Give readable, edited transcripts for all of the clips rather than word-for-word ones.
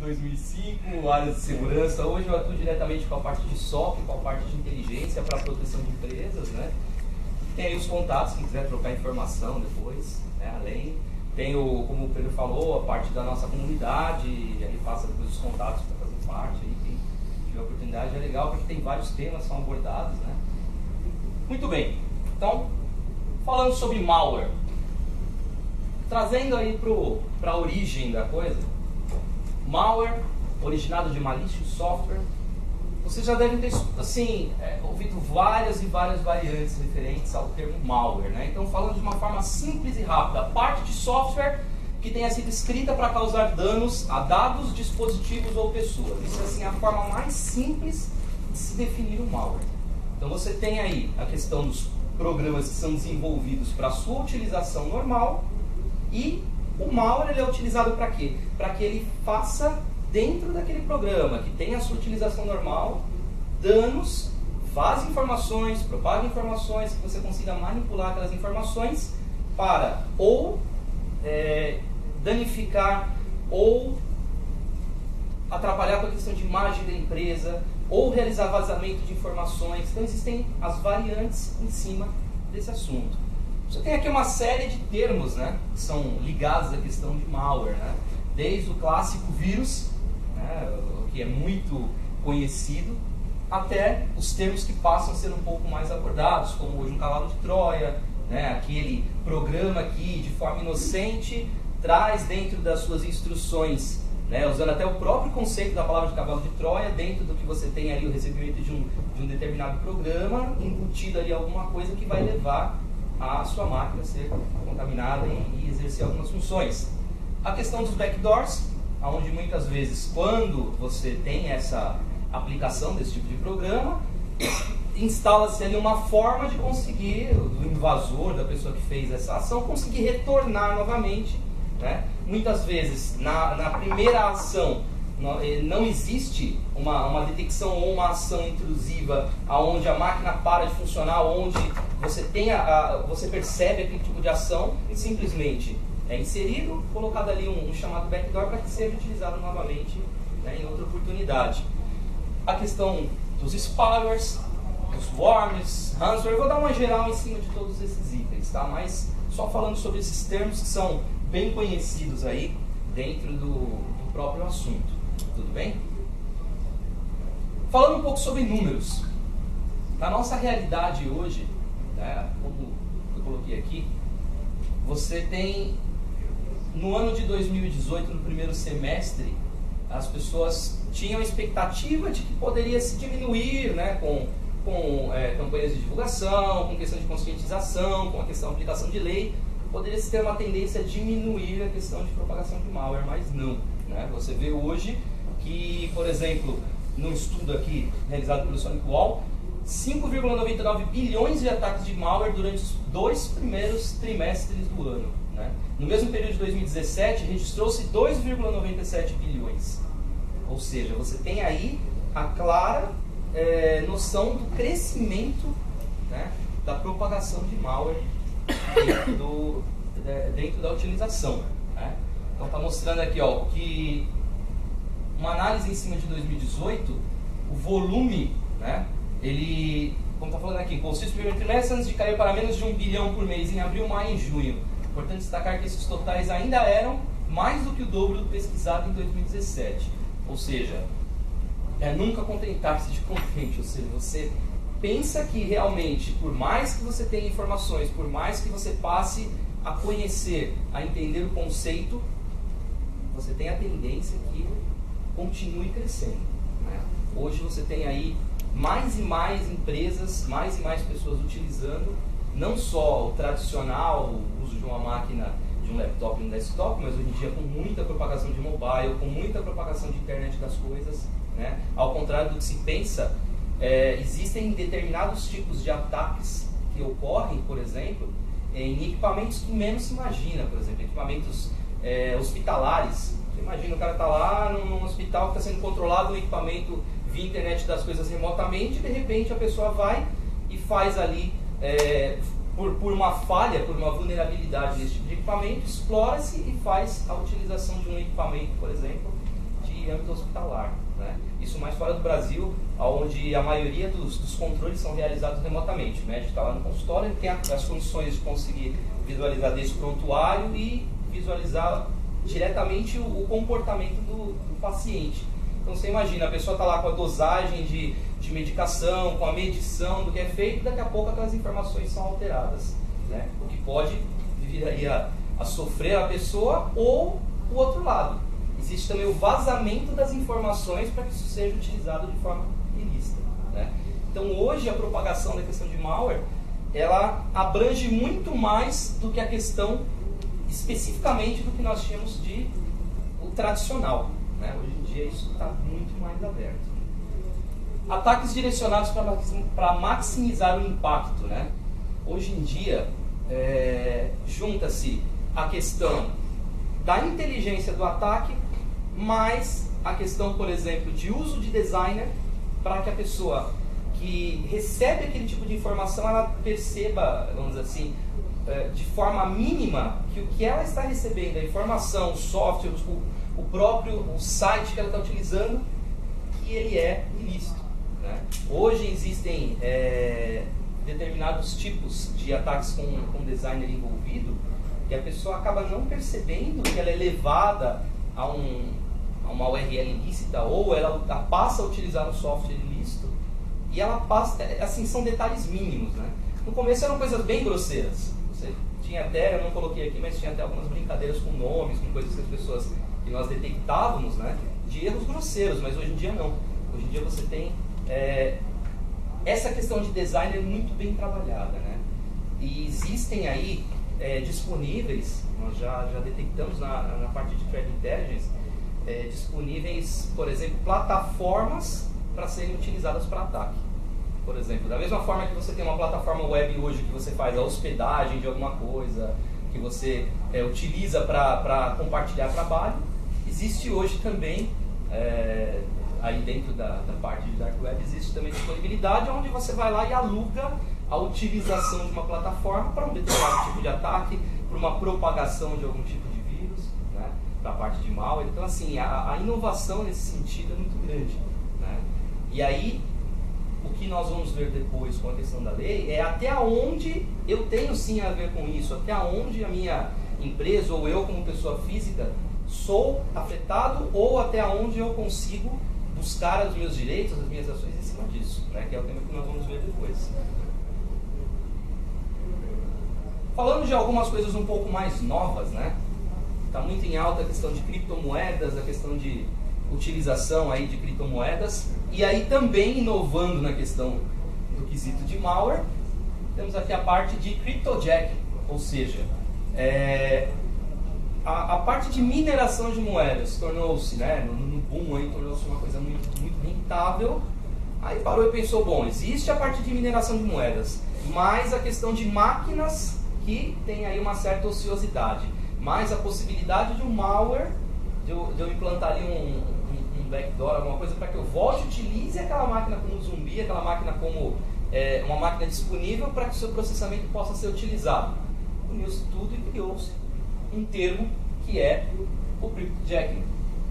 2005, áreas de segurança. Hoje eu atuo diretamente com a parte de SOC, com a parte de inteligência para a proteção de empresas, né? Tem aí os contatos, quem quiser trocar informação depois, né? Além, tem o, como o Pedro falou, a parte da nossa comunidade, e aí passa depois os contatos para fazer parte, aí quem tiver a oportunidade é legal, porque tem vários temas que são abordados, né? Muito bem, então, falando sobre malware, trazendo aí para a origem da coisa, malware, originado de malicious software, vocês já devem ter assim, ouvido várias e várias variantes referentes ao termo malware, né? Então, falando de uma forma simples e rápida, a parte de software que tenha sido escrita para causar danos a dados, dispositivos ou pessoas. Isso é assim, a forma mais simples de se definir o malware. Então, você tem aí a questão dos programas que são desenvolvidos para sua utilização normal, e o malware ele é utilizado para quê? Para que ele faça dentro daquele programa, que tem a sua utilização normal, danos, vaze informações, propague informações, que você consiga manipular aquelas informações para ou danificar, ou atrapalhar com a questão de imagem da empresa, ou realizar vazamento de informações. Então existem as variantes em cima desse assunto. Você tem aqui uma série de termos, né, que são ligados à questão de malware, né? Desde o clássico vírus, né, que é muito conhecido, até os termos que passam a ser um pouco mais abordados, como hoje um cavalo de Troia, né, aquele programa que de forma inocente traz dentro das suas instruções, né, usando até o próprio conceito da palavra de cavalo de Troia, dentro do que você tem ali o recebimento de um determinado programa, embutido ali alguma coisa que vai levar a sua máquina a ser contaminada e exercer algumas funções. A questão dos backdoors, onde muitas vezes, quando você tem essa aplicação desse tipo de programa, instala-se ali uma forma de conseguir, do invasor, da pessoa que fez essa ação, conseguir retornar novamente, né? Muitas vezes, na primeira ação, não existe uma detecção ou uma ação intrusiva onde a máquina para de funcionar, onde você, você percebe aquele tipo de ação e simplesmente é inserido, colocado ali um chamado backdoor para que seja utilizado novamente, né, em outra oportunidade. A questão dos spywares, dos worms, ransomware, eu vou dar uma geral em cima de todos esses itens, tá? Mas só falando sobre esses termos que são bem conhecidos aí dentro do próprio assunto. Tudo bem? Falando um pouco sobre números. Na nossa realidade hoje, né, como eu coloquei aqui, você tem, no ano de 2018, no primeiro semestre, as pessoas tinham a expectativa de que poderia se diminuir, né, com campanhas de divulgação, com questão de conscientização, com a questão da aplicação de lei, poderia se ter uma tendência a diminuir a questão de propagação de malware, mas não, né? Você vê hoje que, por exemplo, num estudo aqui realizado pelo SonicWall, 5,99 bilhões de ataques de malware durante os 2 primeiros trimestres do ano, né? No mesmo período de 2017, registrou-se 2,97 bilhões. Ou seja, você tem aí a clara noção do crescimento, né, da propagação de malware dentro da utilização, né? Então está mostrando aqui, ó, que uma análise em cima de 2018, o volume, né, ele, como está falando aqui, consiste no primeiro trimestre antes de cair para menos de 1 bilhão por mês em abril, maio e junho. Importante destacar que esses totais ainda eram mais do que o dobro do pesquisado em 2017. Ou seja, nunca contentar-se de contente. Ou seja, você pensa que realmente, por mais que você tenha informações, por mais que você passe a conhecer, a entender o conceito, você tem a tendência que continue crescendo, né? Hoje você tem aí mais e mais empresas, mais e mais pessoas utilizando não só o tradicional, o uso de uma máquina, de um laptop e um desktop, mas hoje em dia com muita propagação de mobile, com muita propagação de internet das coisas, né? Ao contrário do que se pensa, existem determinados tipos de ataques que ocorrem, por exemplo, em equipamentos que menos se imagina, por exemplo, equipamentos hospitalares. Você imagina, o cara está lá num hospital que está sendo controlado um equipamento via internet das coisas remotamente, e de repente a pessoa vai e faz ali, por uma falha, por uma vulnerabilidade desse tipo de equipamento, explora-se e faz a utilização de um equipamento, por exemplo, de âmbito hospitalar, né? Isso mais fora do Brasil, onde a maioria dos controles são realizados remotamente. O médico está lá no consultório, ele tem as condições de conseguir visualizar desse prontuário e visualizar diretamente o comportamento do paciente. Então você imagina, a pessoa está lá com a dosagem de medicação, com a medição do que é feito, daqui a pouco aquelas informações são alteradas, né? O que pode vir aí a sofrer a pessoa ou o outro lado. Existe também o vazamento das informações para que isso seja utilizado de forma ilícita, né? Então hoje a propagação da questão de malware, ela abrange muito mais do que a questão especificamente do que nós tínhamos de o tradicional, né? Hoje em dia isso está muito mais aberto. Ataques direcionados para maximizar o impacto, né? Hoje em dia junta-se a questão da inteligência do ataque mais a questão, por exemplo, de uso de designer para que a pessoa que recebe aquele tipo de informação ela perceba, vamos dizer assim, de forma mínima que o que ela está recebendo, a informação, o software, o próprio site que ela está utilizando, que ele é ilícito, né? Hoje existem determinados tipos de ataques com designer envolvido que a pessoa acaba não percebendo que ela é levada a uma URL ilícita ou ela passa a utilizar um software ilícito e ela passa, assim, são detalhes mínimos, né? No começo eram coisas bem grosseiras. Você tinha até, eu não coloquei aqui, mas tinha até algumas brincadeiras com nomes, com coisas que as pessoas, que nós detectávamos, né? De erros grosseiros, mas hoje em dia não. Hoje em dia você tem essa questão de design muito bem trabalhada, né? E existem aí disponíveis, nós já detectamos na parte de Threat Intelligence, disponíveis, por exemplo, plataformas para serem utilizadas para ataque. Por exemplo, da mesma forma que você tem uma plataforma web hoje que você faz a hospedagem de alguma coisa, que você utiliza para compartilhar trabalho, existe hoje também, aí dentro da parte de Dark Web, existe também disponibilidade onde você vai lá e aluga a utilização de uma plataforma para um determinado tipo de ataque, para uma propagação de algum tipo de vírus, né, para a parte de malware. Então, assim, a inovação nesse sentido é muito grande, né? E aí, o que nós vamos ver depois com a questão da lei é até onde eu tenho sim a ver com isso, até onde a minha empresa ou eu como pessoa física sou afetado ou até onde eu consigo buscar os meus direitos, as minhas ações em cima disso, né, que é o tema que nós vamos ver depois. Falando de algumas coisas um pouco mais novas, né? Está muito em alta a questão de criptomoedas, a questão de utilização aí de criptomoedas, e aí também inovando na questão do quesito de malware, temos aqui a parte de cryptojacking, ou seja, a parte de mineração de moedas tornou-se, né, no boom aí, tornou-se uma coisa muito, muito rentável. Aí parou e pensou, bom, existe a parte de mineração de moedas, mas a questão de máquinas que tem aí uma certa ociosidade, mais a possibilidade de um malware, de eu implantar ali um backdoor, alguma coisa para que eu volte e utilize aquela máquina como zumbi, aquela máquina como uma máquina disponível para que o seu processamento possa ser utilizado. Uniu-se tudo e criou-se um termo que é o cryptojacking,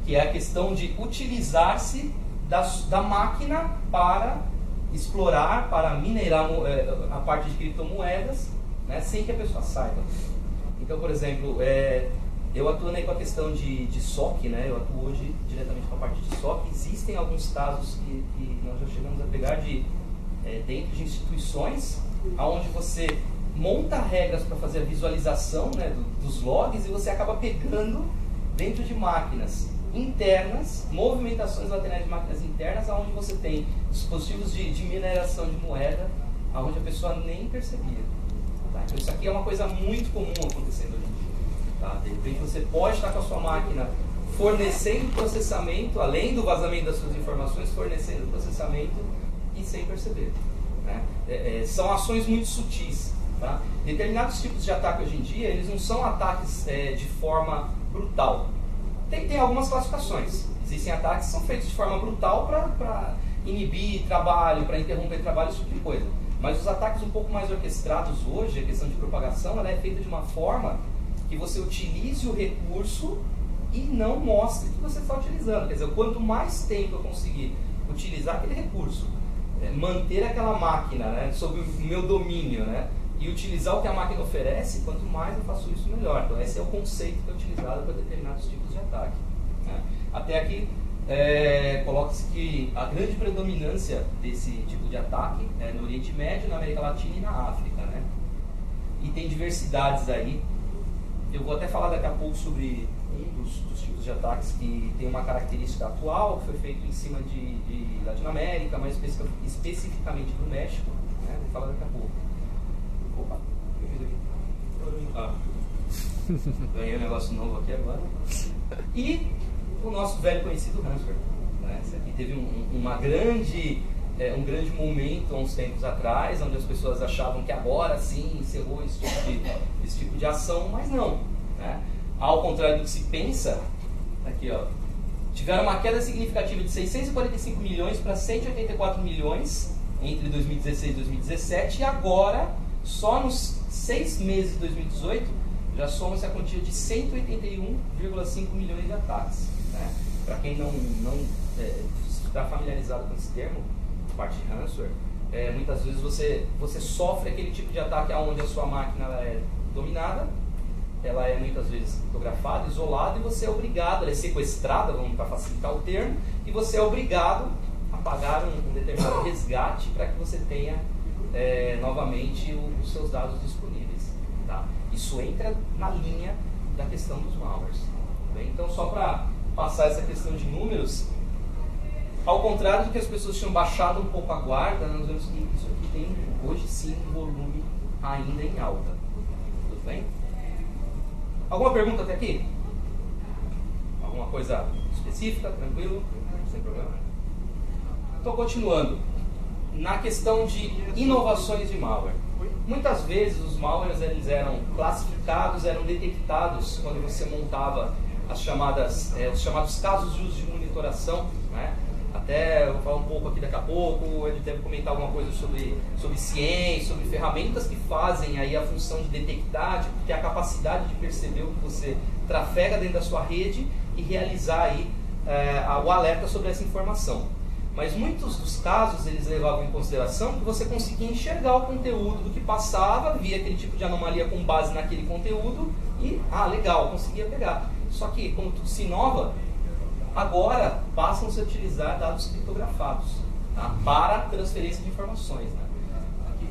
que é a questão de utilizar-se da máquina para explorar, para minerar a parte de criptomoedas, né, sem que a pessoa saiba. Então, por exemplo, eu atuando aí com a questão de SOC, né, eu atuo hoje diretamente com a parte de SOC. Existem alguns casos que nós já chegamos a pegar dentro de instituições, onde você monta regras para fazer a visualização, né, dos logs, e você acaba pegando dentro de máquinas internas, movimentações laterais de máquinas internas, onde você tem dispositivos de mineração de moeda, onde a pessoa nem percebia. Tá? Então isso aqui é uma coisa muito comum acontecendo hoje em dia. Tá? De repente você pode estar com a sua máquina fornecendo processamento, além do vazamento das suas informações, fornecendo processamento e sem perceber. Né? São ações muito sutis. Tá? Determinados tipos de ataque hoje em dia, eles não são ataques de forma brutal. Tem algumas classificações. Existem ataques que são feitos de forma brutal para inibir trabalho, para interromper trabalho, esse tipo de coisa. Mas os ataques um pouco mais orquestrados hoje, a questão de propagação, ela é feita de uma forma que você utilize o recurso e não mostre que você está utilizando. Quer dizer, quanto mais tempo eu conseguir utilizar aquele recurso, manter aquela máquina, né, sob o meu domínio, né, e utilizar o que a máquina oferece, quanto mais eu faço isso, melhor. Então esse é o conceito que é utilizado para determinados tipos de ataque. Né. Até aqui coloca-se que a grande predominância desse tipo de ataque é no Oriente Médio, na América Latina e na África. Né. E tem diversidades aí. Eu vou até falar daqui a pouco sobre um dos tipos de ataques que tem uma característica atual, que foi feito em cima de Latinoamérica, mais especificamente do México. Né? Vou falar daqui a pouco. Opa, o que eu fiz aqui? Ganhei um negócio novo aqui agora. E o nosso velho conhecido Ransomware. Né? Esse aqui teve um grande momento há uns tempos atrás, onde as pessoas achavam que agora sim encerrou esse tipo de ação, mas não. Né? Ao contrário do que se pensa, aqui ó, tiveram uma queda significativa de 645 milhões para 184 milhões entre 2016 e 2017, e agora, só nos 6 meses de 2018, já soma-se a quantia de 181,5 milhões de ataques. Né? Para quem não está familiarizado com esse termo, parte de ransomware, muitas vezes você sofre aquele tipo de ataque onde a sua máquina é dominada, ela é muitas vezes criptografada, isolada, e você é obrigado, ela é sequestrada, vamos para facilitar o termo, e você é obrigado a pagar um determinado resgate para que você tenha novamente os seus dados disponíveis. Tá? Isso entra na linha da questão dos malwares. Bem? Então, só para passar essa questão de números, ao contrário do que as pessoas tinham baixado um pouco a guarda, nós vemos que isso aqui tem hoje sim um volume ainda em alta. Tudo bem? Alguma pergunta até aqui? Alguma coisa específica? Tranquilo? Sem problema. Então, continuando. Na questão de inovações de malware. Muitas vezes os malwares eles eram classificados, eram detectados quando você montava os chamados casos de uso de monitoração. Né? Até eu vou falar um pouco aqui daqui a pouco, ele deve comentar alguma coisa sobre ciência, sobre ferramentas que fazem aí a função de detectar, de ter a capacidade de perceber o que você trafega dentro da sua rede e realizar aí o alerta sobre essa informação. Mas muitos dos casos eles levavam em consideração que você conseguia enxergar o conteúdo do que passava, via aquele tipo de anomalia com base naquele conteúdo e, legal, conseguia pegar. Só que, como tudo se inova, agora passam a se utilizar dados criptografados, tá? Para transferência de informações. Né? Aqui.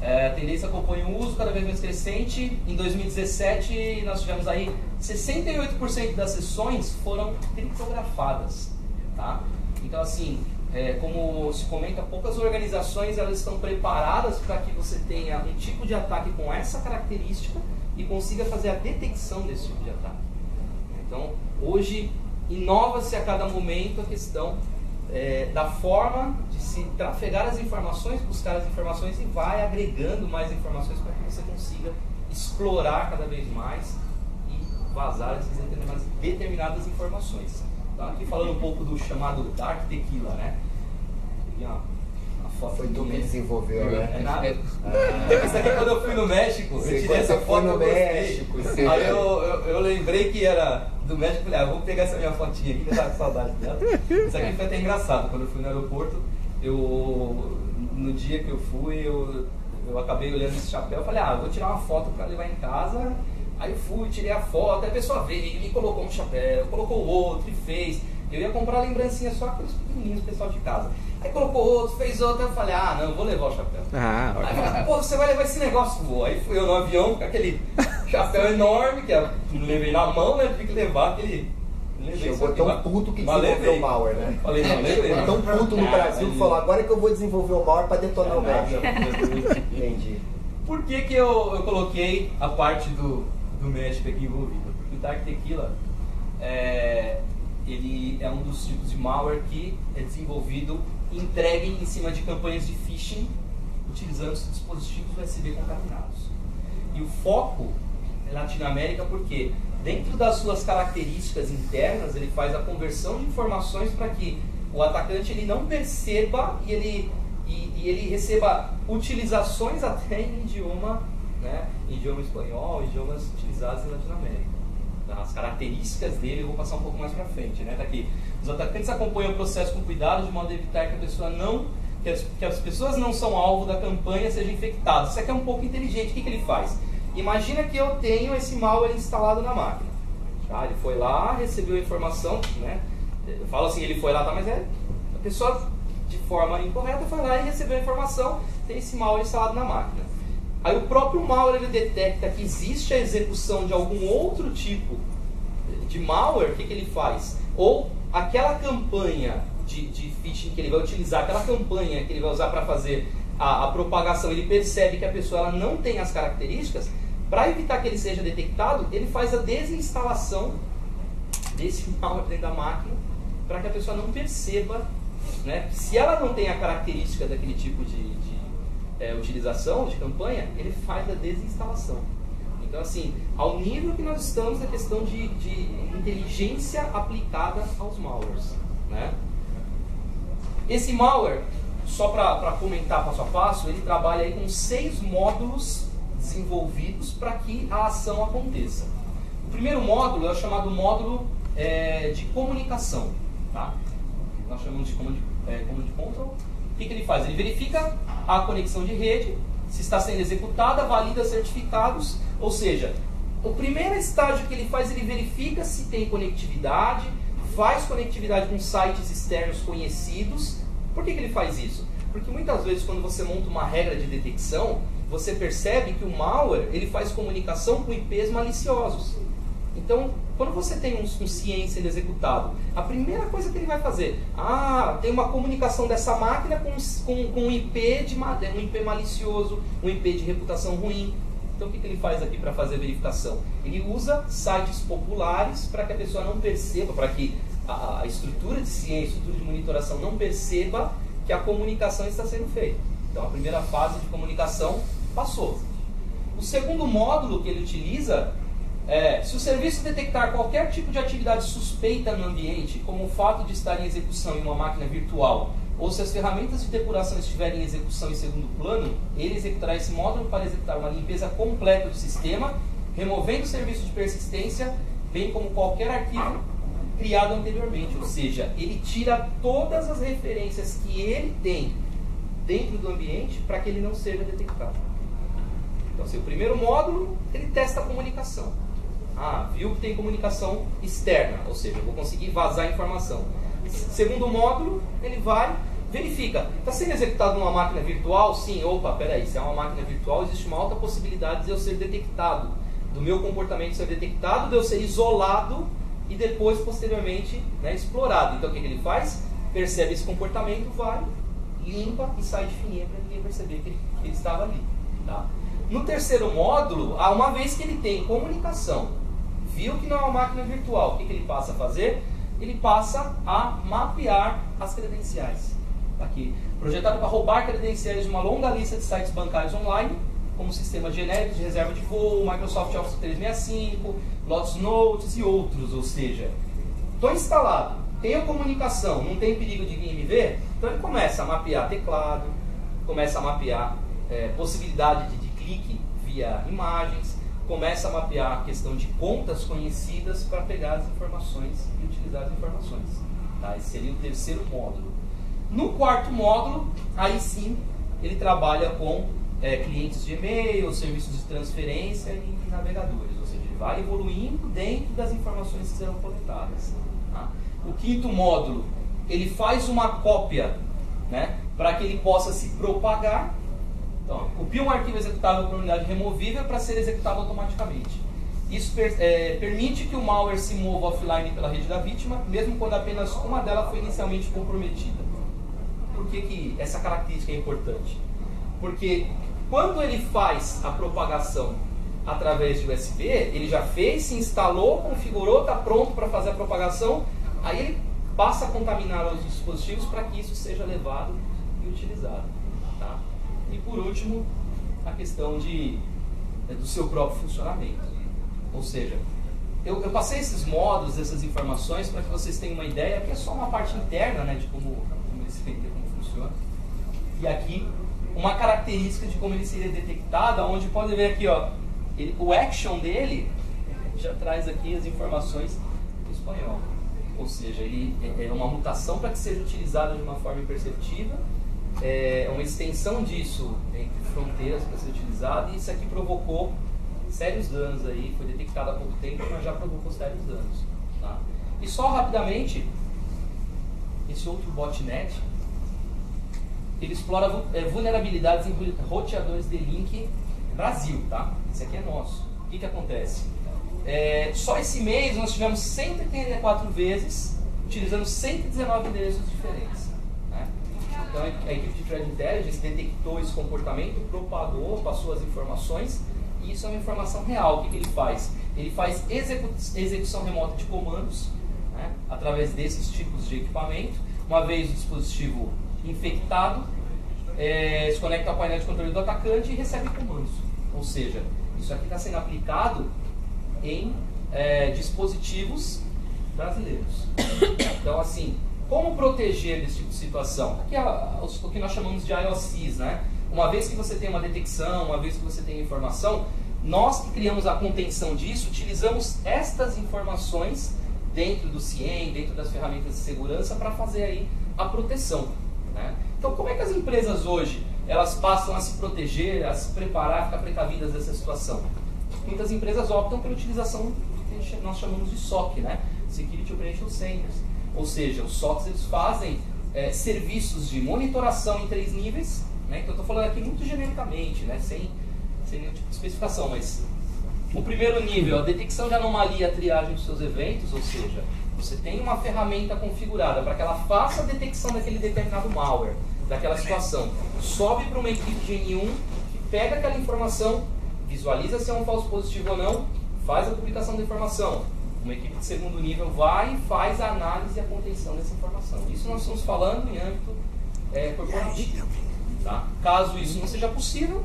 A tendência acompanha o uso cada vez mais crescente. Em 2017 nós tivemos aí 68% das sessões foram criptografadas. Tá? Então assim, como se comenta, poucas organizações elas estão preparadas para que você tenha um tipo de ataque com essa característica e consiga fazer a detecção desse tipo de ataque. Então, hoje, inova-se a cada momento a questão da forma de se trafegar as informações, buscar as informações e vai agregando mais informações para que você consiga explorar cada vez mais e vazar essas determinadas informações. Tá? Aqui falando um pouco do chamado Dark Tequila, né? Uma foto. Foi tu que desenvolveu, né? É nada. Isso aqui quando eu fui no México, eu tirei essa foto no México. Aí eu lembrei que era do México, falei, vou pegar essa minha fotinha aqui, que eu tava com saudade dela. Isso aqui foi até engraçado, quando eu fui no aeroporto, no dia que eu fui, eu acabei olhando esse chapéu, falei, vou tirar uma foto para levar em casa. Aí eu fui, tirei a foto, aí a pessoa veio e colocou um chapéu, colocou outro e fez. Eu ia comprar lembrancinha só aqueles pequenininhos, pessoal de casa. Aí colocou outro, fez outro, aí eu falei, não, vou levar o chapéu. Aí eu falei, você vai levar esse negócio, vou. Aí fui eu no avião com aquele chapéu enorme, que eu levei na mão, né, tive que levar aquele... Chegou tão puto que desenvolveu o malware, né? Falei, não, levei. Chegou tão puto no Brasil que falou, agora que eu vou desenvolver o malware para detonar o México. Entendi. Por que eu coloquei a parte do México aqui envolvido? Porque o Dark Tequila ele é um dos tipos de malware que é desenvolvido e entregue em cima de campanhas de phishing utilizando os dispositivos USB contaminados. E o foco é Latinoamérica porque dentro das suas características internas ele faz a conversão de informações para que o atacante ele não perceba e ele receba utilizações até em idioma, né, idioma espanhol, idiomas utilizados em Latinoamérica. Tá? as características dele eu vou passar um pouco mais para frente, né? Tá aqui. Os atacantes acompanham o processo com cuidado de modo a evitar que as pessoas não são alvo da campanha sejam infectadas. Isso aqui é um pouco inteligente. O que ele faz? Imagina que eu tenho esse malware instalado na máquina. Tá? Ele foi lá, recebeu a informação, né? Eu falo assim, ele foi lá, tá? Mas a pessoa de forma incorreta foi lá e recebeu a informação, tem esse malware instalado na máquina. Aí o próprio malware ele detecta que existe a execução de algum outro tipo de malware, o que ele faz? Ou aquela campanha de phishing que ele vai utilizar, aquela campanha que ele vai usar para fazer a propagação, ele percebe que a pessoa ela não tem as características, para evitar que ele seja detectado, ele faz a desinstalação desse malware dentro da máquina, para que a pessoa não perceba, né? Se ela não tem a característica daquele tipo de utilização, de campanha, ele faz a desinstalação. Então, assim, ao nível que nós estamos, a questão de inteligência aplicada aos malwares, né? Esse malware, só para comentar passo a passo, ele trabalha aí com 6 módulos desenvolvidos para que a ação aconteça. O primeiro módulo é o chamado módulo de comunicação, tá? Nós chamamos de command control. O que ele faz? Ele verifica a conexão de rede, se está sendo executada, valida certificados, ou seja, o primeiro estágio que ele faz, ele verifica se tem conectividade, faz conectividade com sites externos conhecidos. Por que ele faz isso? Porque muitas vezes quando você monta uma regra de detecção, você percebe que o malware ele faz comunicação com IPs maliciosos. Então, quando você tem um CIEM sendo executado, a primeira coisa que ele vai fazer, tem uma comunicação dessa máquina com um IP um IP malicioso, um IP de reputação ruim. Então, o que ele faz aqui para fazer a verificação? Ele usa sites populares para que a pessoa não perceba, para que a estrutura de CIEM, a estrutura de monitoração não perceba que a comunicação está sendo feita. Então, a primeira fase de comunicação passou. O segundo módulo que ele utiliza se o serviço detectar qualquer tipo de atividade suspeita no ambiente, como o fato de estar em execução em uma máquina virtual, ou se as ferramentas de depuração estiverem em execução em segundo plano, ele executará esse módulo para executar uma limpeza completa do sistema, removendo o serviço de persistência, bem como qualquer arquivo criado anteriormente. Ou seja, ele tira todas as referências que ele tem dentro do ambiente para que ele não seja detectado. Então, assim, o primeiro módulo, ele testa a comunicação. Viu que tem comunicação externa, ou seja, eu vou conseguir vazar a informação. Segundo módulo, ele vai, verifica. Está sendo executado numa máquina virtual? Sim. Peraí, se é uma máquina virtual, existe uma alta possibilidade de eu ser detectado, do meu comportamento ser detectado, de eu ser isolado e depois, posteriormente, explorado. Então, o que ele faz? Percebe esse comportamento, vai, limpa e sai de fininha para ninguém perceber que ele estava ali. Tá? No terceiro módulo, uma vez que ele tem comunicação, viu que não é uma máquina virtual, o que ele passa a fazer? Ele passa a mapear as credenciais. Aqui, projetado para roubar credenciais de uma longa lista de sites bancários online, como sistemas genéricos de reserva de voo, Microsoft Office 365, Lotus Notes e outros. Ou seja, estou instalado, tenho comunicação, não tem perigo de ninguém me ver, então ele começa a mapear teclado, começa a mapear possibilidade de clique via imagens, começa a mapear a questão de contas conhecidas para pegar as informações e utilizar as informações. Tá? Esse seria o terceiro módulo. No quarto módulo, aí sim, ele trabalha com clientes de e-mail, serviços de transferência e navegadores. Ou seja, ele vai evoluindo dentro das informações que serão coletadas. Tá? O quinto módulo, ele faz uma cópia, né, para que ele possa se propagar. Então, copia um arquivo executável para unidade removível para ser executado automaticamente. Isso permite que o malware se mova offline pela rede da vítima, mesmo quando apenas uma delas foi inicialmente comprometida. Por que essa característica é importante? Porque quando ele faz a propagação através de USB, ele já fez, se instalou, configurou, está pronto para fazer a propagação, aí ele passa a contaminar os dispositivos para que isso seja levado e utilizado. Tá? E por último, a questão do seu próprio funcionamento. Ou seja, eu passei esses módulos, essas informações para que vocês tenham uma ideia, que é só uma parte interna, né, de como funciona. E aqui, uma característica de como ele seria detectado, onde pode ver aqui, ó, o action dele já traz aqui as informações em espanhol. Ou seja, ele é uma mutação para que seja utilizado de uma forma imperceptível, é uma extensão disso entre fronteiras para ser utilizado, e isso aqui provocou sérios danos aí, foi detectado há pouco tempo, mas já provocou sérios danos. Tá? E só rapidamente, esse outro botnet, ele explora vulnerabilidades em roteadores de link Brasil, tá? Esse aqui é nosso. O que acontece? Só esse mês nós tivemos 134 vezes, utilizando 119 endereços diferentes. Né? Então a equipe de Threat Intelligence detectou esse comportamento, propagou, passou as informações, e isso é uma informação real. O que ele faz? Ele faz execução remota de comandos, né? Através desses tipos de equipamento. Uma vez o dispositivo infectado, se conecta ao painel de controle do atacante e recebe comandos. Ou seja, isso aqui está sendo aplicado em dispositivos brasileiros. Então, assim, como proteger desse tipo de situação? Aqui é o que nós chamamos de IOCs, né? Uma vez que você tem uma detecção, uma vez que você tem informação, nós que criamos a contenção disso, utilizamos estas informações dentro do CIEM, dentro das ferramentas de segurança, para fazer aí a proteção. Né? Então, como é que as empresas hoje elas passam a se proteger, a se preparar, a ficar precavidas dessa situação? Muitas empresas optam pela utilização do que nós chamamos de SOC, né? Security Operations Centers. Ou seja, os SOCs eles fazem serviços de monitoração em 3 níveis. Né? Então, eu estou falando aqui muito genericamente, né? sem nenhum tipo de especificação, mas o primeiro nível, a detecção de anomalia, a triagem dos seus eventos, ou seja, você tem uma ferramenta configurada para que ela faça a detecção daquele determinado malware, daquela situação. Sobe para uma equipe de N1 que pega aquela informação, visualiza se é um falso positivo ou não, faz a publicação da informação. Uma equipe de segundo nível vai e faz a análise e a contenção dessa informação. Isso nós estamos falando em âmbito corporativo. Tá? Caso isso não seja possível,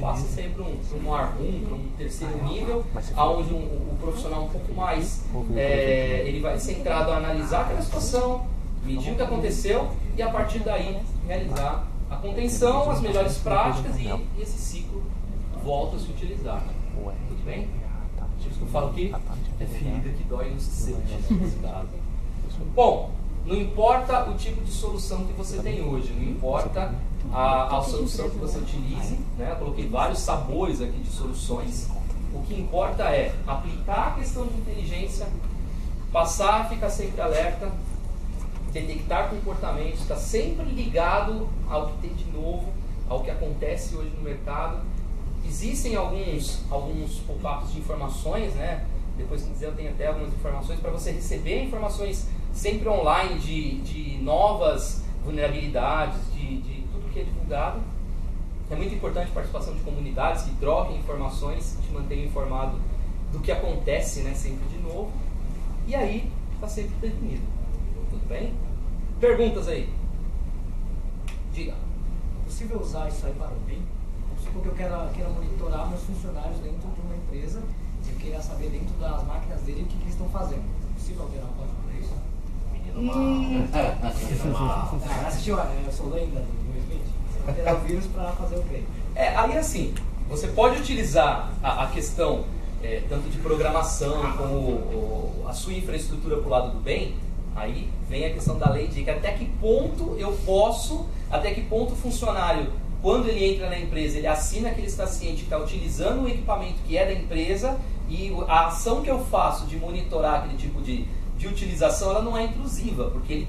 passe sempre para um R1, para um terceiro nível, onde o profissional um pouco mais, ele vai ser centrado a analisar aquela situação, medir o que aconteceu e a partir daí realizar a contenção, as melhores práticas e esse ciclo volta a se utilizar. Tudo bem? Tipo que eu falo aqui, é ferida que dói no sente nesse caso. Bom, não importa o tipo de solução que você tem hoje, não importa a solução que você utilize, né? Eu coloquei vários sabores aqui de soluções. O que importa é aplicar a questão de inteligência, passar a ficar sempre alerta, detectar comportamentos, estar sempre ligado ao que tem de novo, ao que acontece hoje no mercado. Existem alguns pop-ups de informações, né? Depois, se quiser, eu tenho até algumas informações para você receber informações sempre online de novas vulnerabilidades, de tudo que é divulgado. É muito importante a participação de comunidades que troquem informações, que te mantenham informado do que acontece, né, sempre de novo. E aí, está sempre prevenido. Tudo bem? Perguntas aí? Diga. É possível usar isso aí para o bem? Porque eu quero monitorar meus funcionários dentro de uma empresa e eu queria saber dentro das máquinas dele o que eles estão fazendo. É possível alterar um código para isso? Menino mal. Assistiu, eu sou lenda do 2020. Você vai alterar o vírus para fazer o bem. Aí assim, você pode utilizar a questão tanto de programação como a sua infraestrutura para o lado do bem. Aí vem a questão da lei de que até que ponto eu posso, até que ponto o funcionário, quando ele entra na empresa, ele assina que ele está ciente que está utilizando o equipamento que é da empresa e a ação que eu faço de monitorar aquele tipo de utilização, ela não é intrusiva, porque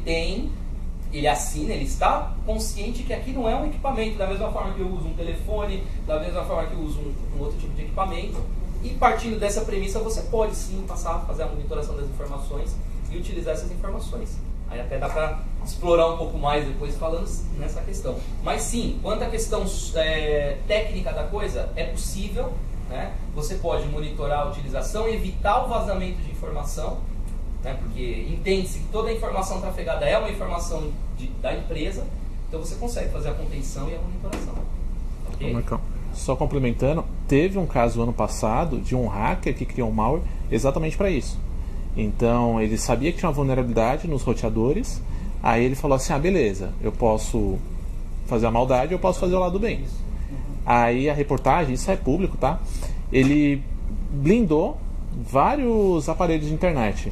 ele assina, ele está consciente que aqui não é um equipamento, da mesma forma que eu uso um telefone, da mesma forma que eu uso um outro tipo de equipamento. E partindo dessa premissa, você pode sim passar a fazer a monitoração das informações e utilizar essas informações. Aí até dá para explorar um pouco mais depois falando nessa questão. Mas sim, quanto à questão técnica da coisa, é possível, né? Você pode monitorar a utilização, evitar o vazamento de informação, né? Porque entende-se que toda a informação trafegada é uma informação da empresa, então você consegue fazer a contenção e a monitoração. Okay? Marcão, só complementando, teve um caso ano passado de um hacker que criou um malware exatamente para isso. Então ele sabia que tinha uma vulnerabilidade nos roteadores, aí ele falou assim, beleza, eu posso fazer a maldade, eu posso fazer o lado bem. Aí a reportagem, isso é público, tá? Ele blindou vários aparelhos de internet.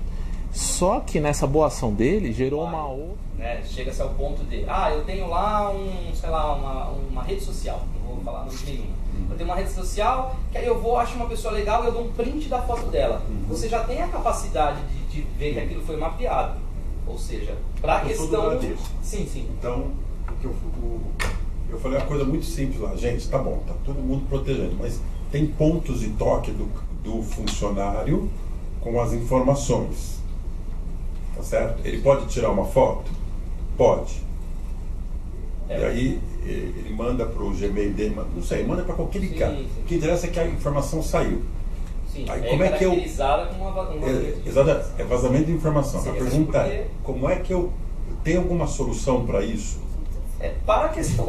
Só que nessa boa ação dele gerou uma outra... Chega-se ao ponto de, eu tenho lá uma rede social, não vou falar nome nenhuma. Eu tenho uma rede social, que aí eu vou, acho uma pessoa legal e eu dou um print da foto dela. Você já tem a capacidade de ver que aquilo foi mapeado. Ou seja, para a questão... Sim. Então, eu falei uma coisa muito simples lá. Gente, tá bom, tá todo mundo protegendo, mas tem pontos de toque do funcionário com as informações. Tá certo? Ele pode tirar uma foto? Pode. E aí ele manda para o Gmail dele, não sei, manda para qualquer cara. O que interessa é que a informação saiu. Sim, aí, como é que eu... Exatamente, é vazamento de informação. A pergunta é, como é que eu tenho alguma solução para isso? Para a questão...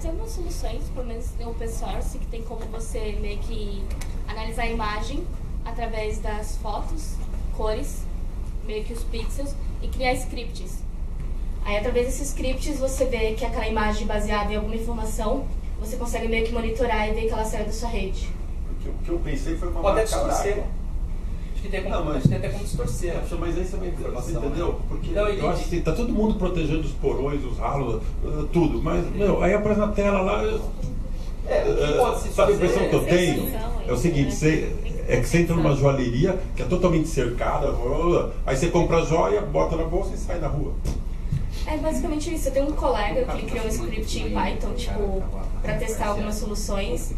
Tem algumas soluções, pelo menos tem o open source, que tem como você meio que analisar a imagem através das fotos, cores, meio que os pixels, e criar scripts. Aí, através desses scripts, você vê que aquela imagem baseada em alguma informação, você consegue meio que monitorar e ver que ela saiu da sua rede. Porque o que eu pensei foi uma marca d'água. Acho que tem até como distorcer. Mas aí você entendeu? Porque não, eu acho que tá todo mundo protegendo os porões, os ralos, tudo. Mas, aí aparece na tela lá... sabe a impressão que eu tenho? É o seguinte, você entra numa joalheria que é totalmente cercada, aí você compra a joia, bota na bolsa e sai na rua. É basicamente isso. Eu tenho um colega que criou um script em Python, para testar algumas soluções,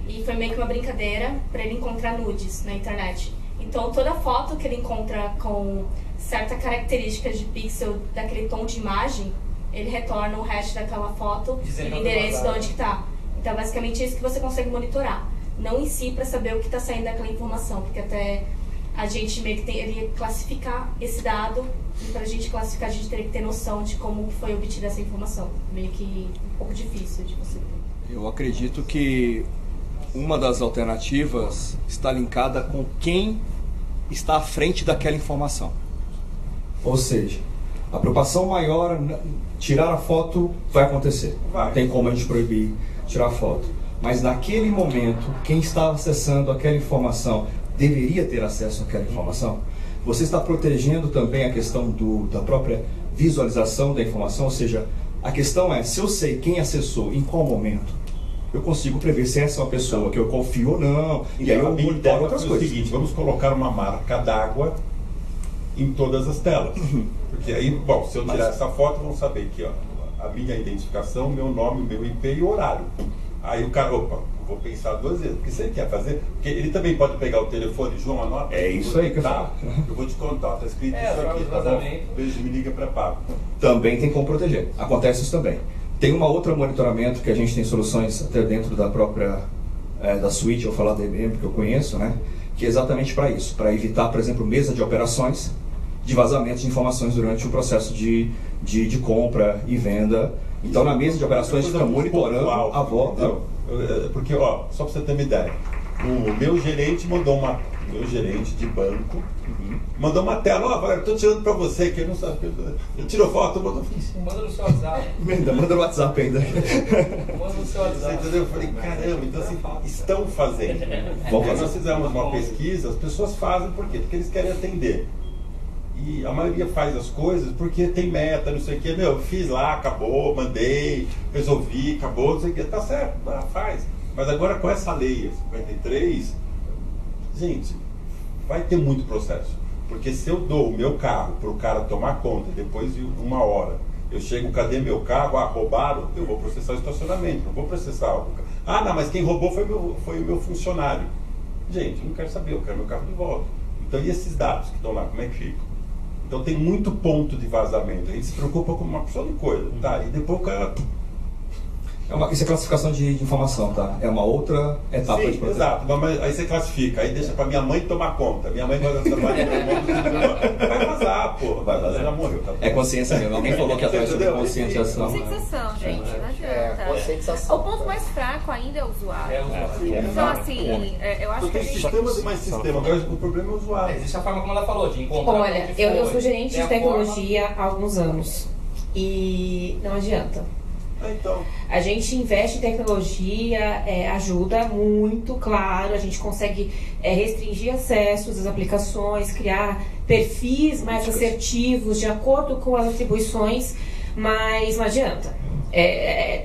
e foi meio que uma brincadeira para ele encontrar nudes na internet. Então, toda foto que ele encontra com certa característica de pixel daquele tom de imagem, ele retorna o hash daquela foto e o endereço de onde está. Então, é basicamente isso que você consegue monitorar. Não em si para saber o que está saindo daquela informação, porque até a gente meio que teria que classificar esse dado, e para a gente classificar a gente teria que ter noção de como foi obtida essa informação. Meio que um pouco difícil de você ter. Eu acredito que uma das alternativas está linkada com quem está à frente daquela informação. Ou seja, a preocupação maior, tirar a foto vai acontecer. Não tem como a gente proibir tirar foto. Mas naquele momento, quem estava acessando aquela informação deveria ter acesso àquela informação. Você está protegendo também a questão da própria visualização da informação, ou seja, a questão é, se eu sei quem acessou, em qual momento, eu consigo prever se essa é uma pessoa que eu confio ou não, e aí eu monitoro outras coisas. É o seguinte, vamos colocar uma marca d'água em todas as telas. Porque aí, bom, se eu tirar essa foto, vão saber que a minha identificação, meu nome, meu IP e o horário. Aí o cara, vou pensar duas vezes, porque se ele quer fazer, porque ele também pode pegar o telefone, João, anota. É isso aí que eu falo. Eu vou te contar, tá escrito isso aqui, tá bom? Beijo, me liga, pré-pago. Também tem como proteger, acontece isso também. Tem uma outra monitoramento que a gente tem soluções até dentro da própria, da suíte, eu falar da IBM, que eu conheço, né? Que é exatamente para isso, para evitar, por exemplo, mesa de operações de vazamento de informações durante o processo de compra e venda. Então, na mesa de operações, fica monitorando a volta. Porque, só para você ter uma ideia, o meu gerente mandou meu gerente de banco, mandou uma tela, eu estou tirando para você, que eu não sabe, eu tiro foto, manda no seu WhatsApp. Manda no WhatsApp ainda. Manda no seu WhatsApp. Entendeu? Eu falei, caramba, então assim, estão fazendo. Nós fizemos uma pesquisa, as pessoas fazem por quê? Porque eles querem atender. E a maioria faz as coisas porque tem meta, não sei o que. Fiz lá, acabou, mandei, resolvi, acabou, não sei o que. Tá certo, faz. Mas agora com essa lei, 53, gente, vai ter muito processo. Porque se eu dou o meu carro para o cara tomar conta, depois de uma hora, eu chego, cadê meu carro? Roubaram, eu vou processar o estacionamento, não vou processar o carro. Não, mas quem roubou foi o meu funcionário. Gente, eu não quero saber, eu quero meu carro de volta. Então, e esses dados que estão lá, como é que ficam? Então tem muito ponto de vazamento. A gente se preocupa com uma porção de coisa, tá? E depois o cara... Isso é classificação de informação, tá? É uma outra etapa de proteção. Exato. Mas aí você classifica, aí deixa pra minha mãe tomar conta. Minha mãe vai trabalhar, vai vazar, pô. Vai vazar. Ela morreu, tá? É consciência mesmo. Alguém falou que atrás sobre conscientização. Conscientização, gente. Não adianta. Conscientização. O ponto mais fraco ainda é o usuário. Então, assim, eu acho que a gente... sistemas e mais sistemas. Agora o problema é o usuário. Existe a forma como ela falou, de encontrar. Olha, eu sou gerente de tecnologia há alguns anos. E não adianta. Então. A gente investe em tecnologia, ajuda muito, claro, a gente consegue restringir acessos às aplicações, criar perfis mais assertivos de acordo com as atribuições, mas não adianta.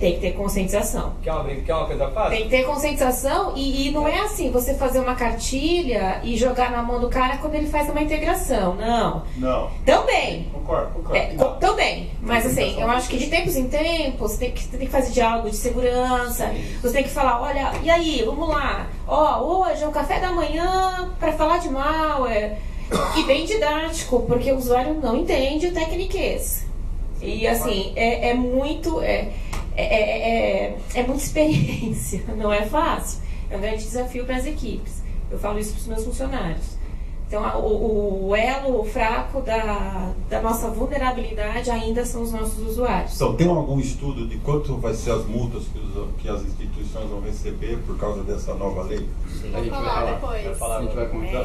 Tem que ter conscientização. Quer uma coisa fácil? Tem que ter conscientização e não é assim, você fazer uma cartilha e jogar na mão do cara quando ele faz uma integração. Não. Também. Concordo. Também. Mas assim, eu acho que de tempos em tempos você tem que fazer diálogo de segurança. Você tem que falar, olha, e aí, vamos lá. Hoje é um café da manhã para falar de malware. E bem didático, porque o usuário não entende o tecniquez. E assim, é muita experiência, não é fácil. É um grande desafio para as equipes. Eu falo isso para os meus funcionários. Então, o elo fraco da nossa vulnerabilidade ainda são os nossos usuários. Então, tem algum estudo de quanto vai ser as multas que as instituições vão receber por causa dessa nova lei? Sim. A gente vai falar depois. A gente vai comentar.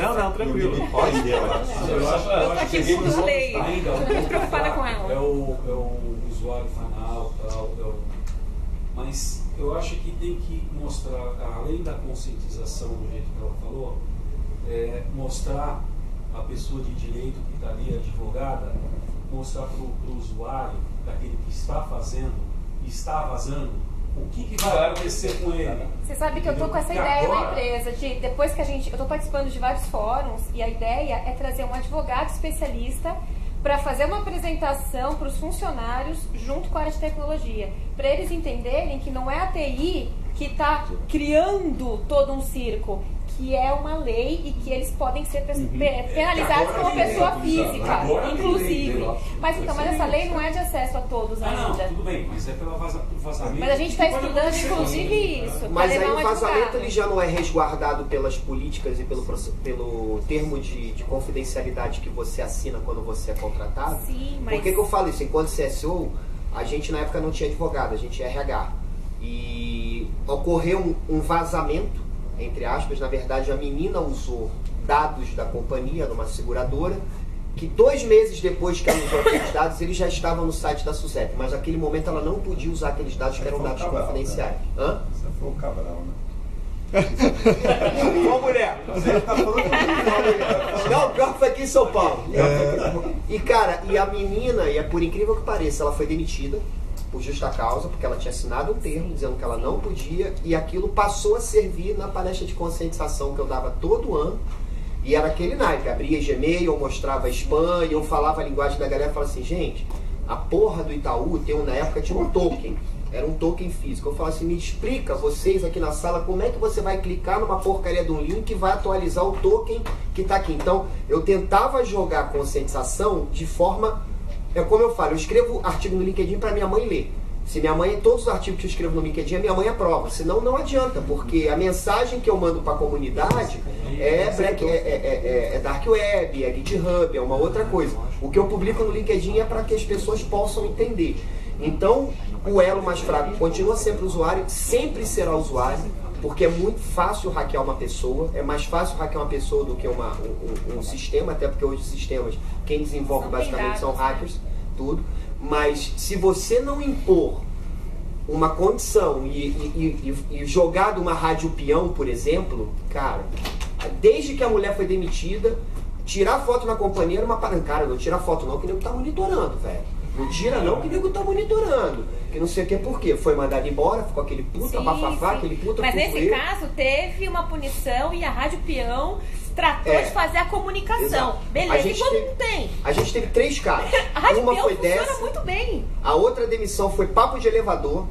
Não, tranquilo. Eu tô aqui com a lei. Tô muito preocupada com ela. É o usuário final e tal. Mas eu acho que tem que mostrar, além da conscientização do jeito que ela falou, mostrar a pessoa de direito que está ali, a advogada, mostrar para o usuário, daquele que está fazendo, está vazando, o que vai acontecer com ele. Você sabe que eu tô com essa ideia na empresa, depois que eu tô participando de vários fóruns, e a ideia é trazer um advogado especialista para fazer uma apresentação para os funcionários junto com a área de tecnologia, para eles entenderem que não é a TI que está criando todo um circo, que é uma lei e que eles podem ser penalizados como pessoa física, inclusive. Mas essa lei não é de acesso a todos ainda. Não, tudo bem, mas é pelo vazamento. Mas a gente está estudando, inclusive, isso. Mas aí o vazamento ele já não é resguardado pelas políticas e pelo termo de confidencialidade que você assina quando você é contratado? Sim, mas... Por que eu falo isso? Enquanto CSO, a gente na época não tinha advogado, a gente tinha RH. E ocorreu um vazamento, entre aspas, na verdade a menina usou dados da companhia, numa seguradora, que 2 meses depois que ela usou aqueles dados, eles já estavam no site da SUSEP, mas naquele momento ela não podia usar aqueles dados que eram dados confidenciais. Hã? Você foi um Cabral, né? Uma mulher! Você tá falando não, pior que foi aqui em São Paulo. E cara, e a menina, e é por incrível que pareça, ela foi demitida por justa causa, porque ela tinha assinado um termo dizendo que ela não podia, e aquilo passou a servir na palestra de conscientização que eu dava todo ano, e era aquele naipe, abria Gmail, mostrava spam, e eu falava a linguagem da galera, e falava assim, gente, a porra do Itaú, na época tinha um token, era um token físico, eu falava assim, me explica vocês aqui na sala, como é que você vai clicar numa porcaria de um link e vai atualizar o token que está aqui. Então, eu tentava jogar a conscientização de forma... como eu falo, eu escrevo artigo no LinkedIn para minha mãe ler. Se minha mãe, todos os artigos que eu escrevo no LinkedIn, a minha mãe aprova. Senão não adianta, porque a mensagem que eu mando para a comunidade é Dark Web, é GitHub, é uma outra coisa. O que eu publico no LinkedIn é para que as pessoas possam entender. Então, o elo mais fraco continua sempre o usuário, sempre será o usuário, porque é muito fácil hackear uma pessoa, é mais fácil hackear uma pessoa do que um sistema, até porque hoje os sistemas, quem desenvolve basicamente são hackers, tudo. Mas se você não impor uma condição e jogar de uma rádio peão, por exemplo, cara, desde que a mulher foi demitida, tirar foto na companhia era uma parada. Cara, não tira foto não, que o nego tá monitorando, velho. Não tira não, que o nego tá monitorando. Que não sei o que por quê. Foi mandado embora, ficou aquele puta bafafá, aquele puta... Mas nesse caso teve uma punição e a rádio peão tratou de fazer a comunicação. Exato. Beleza, e quando não tem? A gente teve 3 casos. A rádio uma peão foi funciona dessa, muito bem. A outra demissão foi papo de elevador.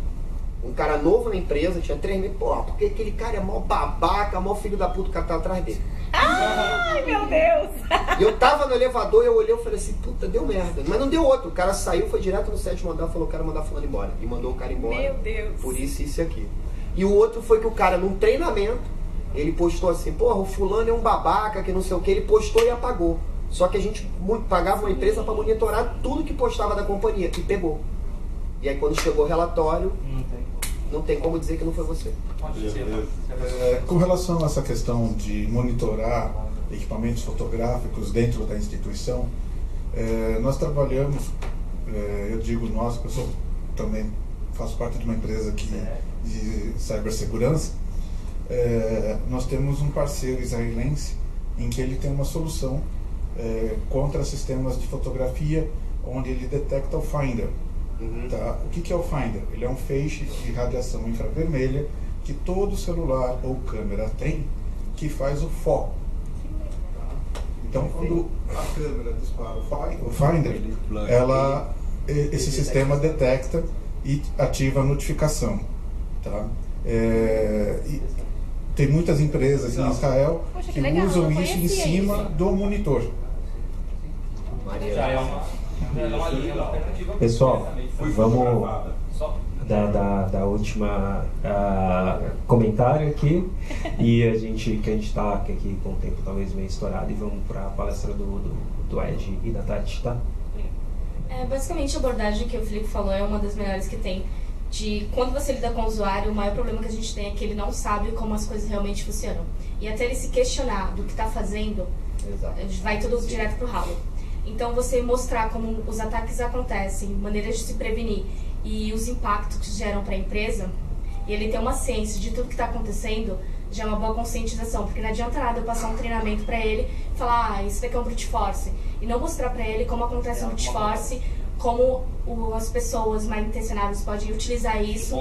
Um cara novo na empresa, tinha 3 meses. Porra, porque aquele cara é mó babaca, mó filho da puta, o cara tá atrás dele. Ai, meu Deus! E eu tava no elevador, eu olhei e falei assim, puta, deu merda. Mas não deu outro. O cara saiu, foi direto no 7º andar, falou, quero mandar fulano embora. E mandou o cara embora. Meu Deus! Por isso e aqui. E o outro foi que o cara, num treinamento, ele postou assim, porra, o fulano é um babaca, que não sei o que. Ele postou e apagou. Só que a gente pagava uma empresa para monitorar tudo que postava da companhia. E pegou. E aí quando chegou o relatório, não tem como dizer que não foi você. Com relação a essa questão de monitorar equipamentos fotográficos dentro da instituição, nós trabalhamos eu digo nós, porque eu também faço parte de uma empresa aqui de cibersegurança, nós temos um parceiro israelense em que ele tem uma solução contra sistemas de fotografia, onde ele detecta o Finder. Tá? O que é o Finder? Ele é um feixe de radiação infravermelha que todo celular ou câmera tem, que faz o foco. Então, quando a câmera dispara o Finder, esse sistema detecta e ativa a notificação. Tá? E tem muitas empresas em Israel que usam isso em cima do monitor. Já é uma linha alternativa. Pessoal, vamos da última comentário aqui e a gente está aqui com o tempo talvez meio estourado e vamos para a palestra do Ed e da Tati, tá? Basicamente a abordagem que o Felipe falou é uma das melhores que tem. De quando você lida com o usuário, o maior problema que a gente tem é que ele não sabe como as coisas realmente funcionam. E até ele se questionar do que está fazendo, vai tudo direto pro ralo. Então você mostrar como os ataques acontecem, maneiras de se prevenir e os impactos que geram para a empresa, e ele ter uma ciência de tudo que está acontecendo, já é uma boa conscientização, porque não adianta nada eu passar um treinamento para ele e falar, isso daqui é um brute force, e não mostrar para ele como acontece um brute force, como as pessoas mal intencionadas podem utilizar isso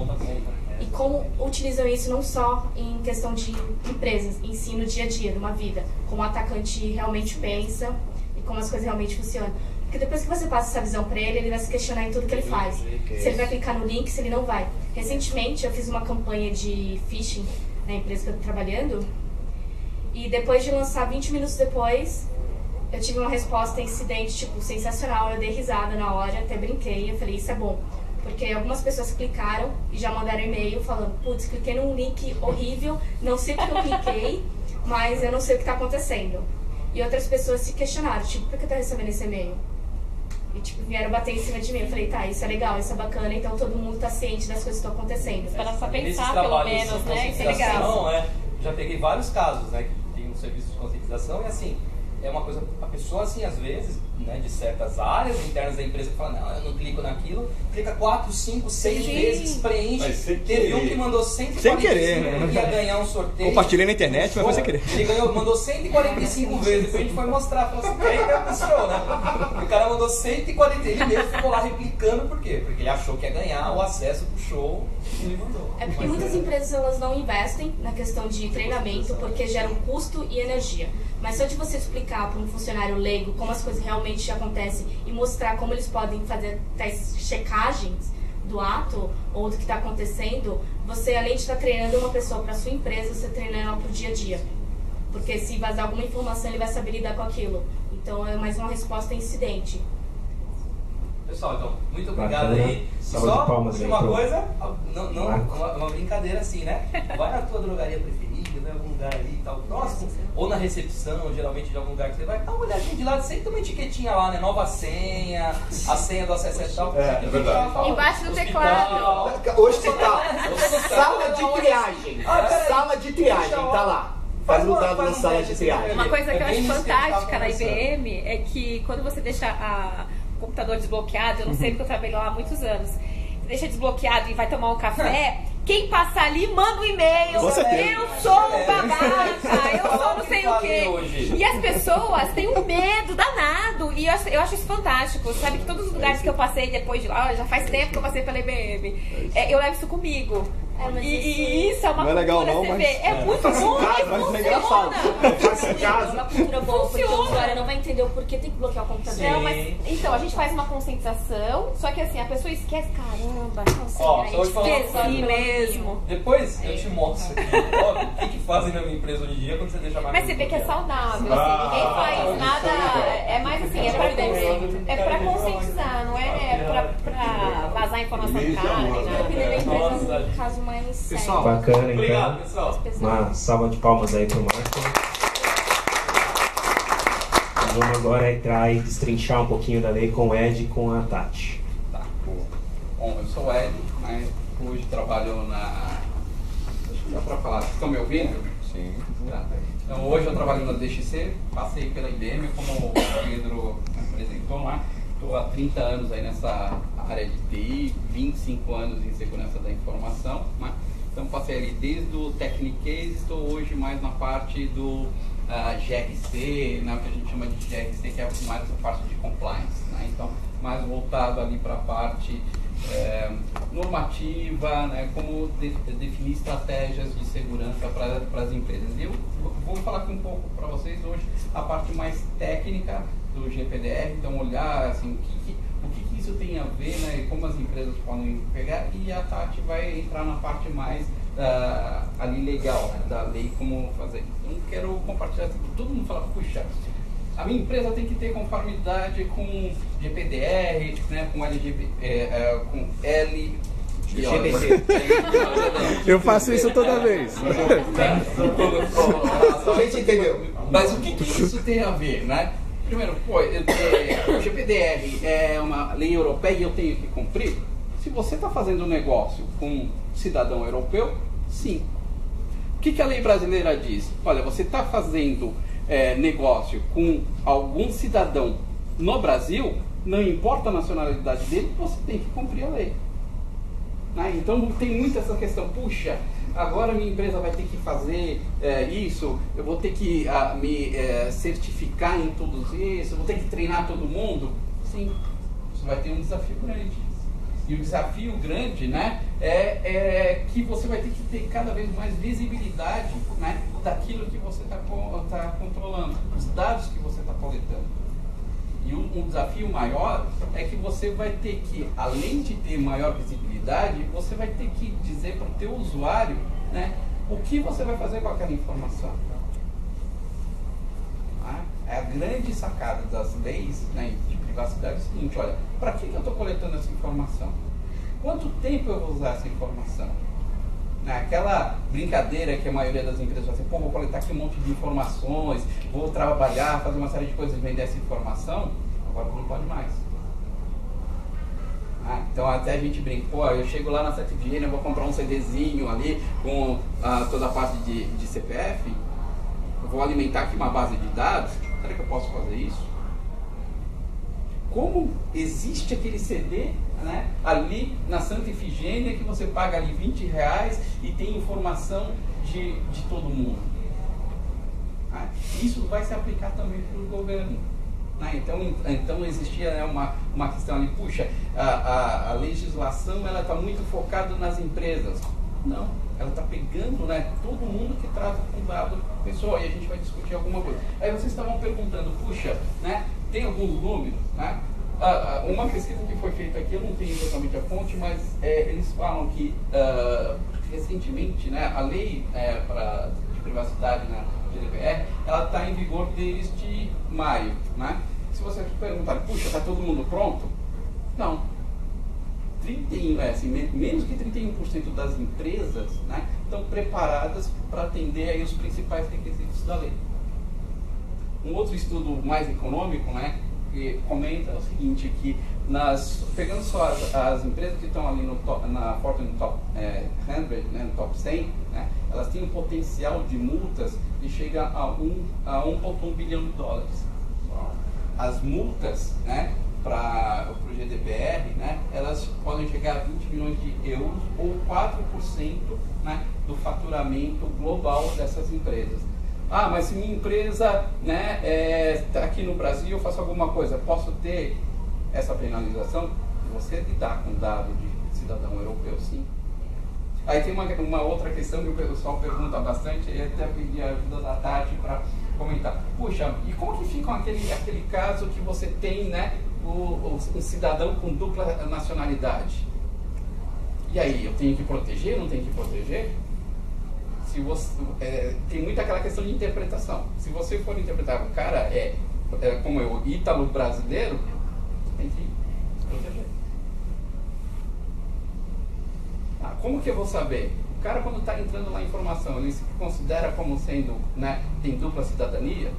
e como utilizam isso não só em questão de empresas, em si no dia a dia, numa vida, como o atacante realmente pensa e como as coisas realmente funcionam. Porque depois que você passa essa visão para ele, ele vai se questionar em tudo que ele faz. Se ele vai clicar no link, se ele não vai. Recentemente eu fiz uma campanha de phishing na empresa que eu estou trabalhando e depois de lançar 20 minutos depois, eu tive uma resposta incidente, tipo, sensacional. Eu dei risada na hora, até brinquei. Eu falei, isso é bom. Porque algumas pessoas clicaram e já mandaram e-mail falando, putz, cliquei num link horrível, não sei porque eu cliquei, mas eu não sei o que está acontecendo. E outras pessoas se questionaram, tipo, por que eu tô recebendo esse e-mail? E, tipo, vieram bater em cima de mim. Eu falei, tá, isso é legal, isso é bacana, então todo mundo tá ciente das coisas que estão acontecendo. Para só pensar, pelo menos, né? Isso é legal. Já peguei vários casos, né, que tem um serviço de conscientização e, assim, é uma coisa, a pessoa, assim, às vezes, né, de certas áreas internas da empresa que fala, não, eu não clico naquilo, clica 4, 5, 6 vezes, preenche. Teve um que mandou 145, sem querer, né? Ia ganhar um sorteio. Compartilhei na internet, mas foi sem querer. Ele mandou 145 vezes, depois a gente foi mostrar, falou assim, aí que funcionou, né? O cara mandou 140, ele mesmo ficou lá replicando, por quê? Porque ele achou que ia ganhar o acesso pro show e ele mandou. É porque muitas empresas, elas não investem na questão de treinamento, porque geram custo e energia. Mas só de você explicar para um funcionário leigo como as coisas realmente acontecem e mostrar como eles podem fazer tais checagens do ato ou do que está acontecendo, você, além de estar treinando uma pessoa para a sua empresa, você treina ela para o dia a dia. Porque se vazar alguma informação, ele vai saber lidar com aquilo. Então é mais uma resposta a incidente. Pessoal, então, muito obrigado aí. Só uma coisa, uma brincadeira assim, né? Vai na tua drogaria preferida, né? Algum lugar ali e tal, próximo, ou na recepção, ou geralmente de algum lugar que você vai, dá uma olhadinha de lado, sempre tem uma etiquetinha lá, né? Nova senha, a senha do acesso e tal. É verdade. Embaixo do teclado. Hospital. Sala de triagem. Sala de triagem, tá lá. Faz o dado na sala de triagem. Uma coisa que eu acho fantástica na IBM é que quando você deixa o computador desbloqueado, eu não sei porque eu trabalhei lá há muitos anos, você deixa desbloqueado e vai tomar um café, quem passar ali manda um e-mail, eu sou um babaca, eu sou não sei o quê. E as pessoas têm um medo danado, e eu acho isso fantástico. Sabe que todos os lugares que eu passei depois de lá, já faz tempo que eu passei pela IBM, eu levo isso comigo. E isso é uma cultura, legal, não, você vê. É muito bom, mas é engraçado. É uma cultura boa, porque o usuário não vai entender o porquê tem que bloquear o computador. Não, mas, então, a gente faz uma conscientização, só que assim, a pessoa esquece, caramba, não sei, Ó, esqueci mesmo. Depois eu te mostro aqui, o que fazem na minha empresa hoje em dia quando você deixa a máquina. Mas você vê que é saudável, assim, ninguém faz nada, é mais assim, é pra conscientizar, não é pra vazar informação do cara, nem nada. É um caso mais sério. Pessoal, bacana, então. Obrigado, pessoal. Uma salva de palmas aí pro Marco. Vamos agora entrar e destrinchar um pouquinho da lei com o Ed e com a Tati. Tá, bom, eu sou o Ed, mas hoje trabalho na... Acho que dá pra falar. Vocês estão me ouvindo? Sim. Tá. Então hoje eu trabalho na DXC, passei pela IBM, como o Pedro apresentou lá. Estou estou há 30 anos aí nessa área de TI, 25 anos em segurança da informação, né? Então passei ali desde o Technicase, estou hoje mais na parte do GRC, né, o que a gente chama de GRC, que é mais a parte de compliance, né? Então mais voltado ali para a parte normativa, né, como definir estratégias de segurança para as empresas. E eu vou falar aqui um pouco para vocês hoje a parte mais técnica do GPDR, então olhar assim, o que isso tem a ver, né, como as empresas podem pegar, e a Tati vai entrar na parte mais ali legal, né, da lei, como fazer. Então quero compartilhar assim, todo mundo fala, puxa, a minha empresa tem que ter conformidade com GPDR, né, com com LGBT. Eu faço isso toda vez. A gente entendeu. Mas o que isso tem a ver, né? Primeiro, o GPDR é uma lei europeia e eu tenho que cumprir. Se você está fazendo um negócio com um cidadão europeu, sim. O que a lei brasileira diz? Olha, você está fazendo negócio com algum cidadão no Brasil, não importa a nacionalidade dele, você tem que cumprir a lei. Né? Então tem muito essa questão, puxa, agora minha empresa vai ter que fazer isso, eu vou ter que me certificar em tudo isso, eu vou ter que treinar todo mundo. Sim, você vai ter um desafio grande. E o desafio grande, né, é que você vai ter que ter cada vez mais visibilidade, né, daquilo que você está controlando, os dados que você está coletando. E um desafio maior é que você vai ter que, além de ter maior visibilidade, você vai ter que dizer para o teu usuário, né, o que você vai fazer com aquela informação. É a grande sacada das leis, né, de privacidade é o seguinte, olha, para que eu estou coletando essa informação? Quanto tempo eu vou usar essa informação? Aquela brincadeira que a maioria das empresas faz assim, pô, vou coletar aqui um monte de informações, vou trabalhar, fazer uma série de coisas e vender essa informação, agora não pode mais. Então até a gente brinca, pô, eu chego lá na CETIGN, eu vou comprar um CDzinho ali com toda a parte de CPF, eu vou alimentar aqui uma base de dados, será que eu posso fazer isso? Como existe aquele CD, né, ali na Santa Ifigênia que você paga ali R$20 e tem informação de todo mundo. Né? Isso vai se aplicar também para o governo. Né? Então existia uma questão ali, puxa, a legislação ela está muito focada nas empresas. Não, ela está pegando, né, todo mundo que trata com dado pessoal, e a gente vai discutir alguma coisa. Aí vocês estavam perguntando, puxa, né, tem alguns números, né? Uma pesquisa que foi feita aqui, eu não tenho exatamente a fonte, mas eles falam que recentemente, né, a lei de privacidade na GDPR, ela está em vigor desde maio, né? Se você perguntar, puxa, está todo mundo pronto? Não. Menos que 31% das empresas, né, estão preparadas para atender aí os principais requisitos da lei. Um outro estudo mais econômico, né, que comenta o seguinte, que pegando só as empresas que estão ali na Fortune Top 100, né, no Top 100, né, elas têm um potencial de multas que chega a 1,1 bilhão de dólares. As multas, né, para o GDPR, né, elas podem chegar a 20 milhões de euros ou 4%, né, do faturamento global dessas empresas. Ah, mas se minha empresa, né, tá aqui no Brasil, eu faço alguma coisa, posso ter essa penalização? Você lidar com dado de cidadão europeu, sim. Aí tem uma outra questão que o pessoal pergunta bastante, e até pedi a ajuda da Tati para comentar. Puxa, e como que fica aquele caso que você tem, né, um cidadão com dupla nacionalidade? E aí, eu tenho que proteger, não tenho que proteger? Se você, tem muito aquela questão de interpretação. Se você for interpretar o cara como eu, ítalo brasileiro, tem que proteger. Como que eu vou saber? O cara, quando está entrando lá a informação, ele se considera como sendo, né, tem dupla cidadania?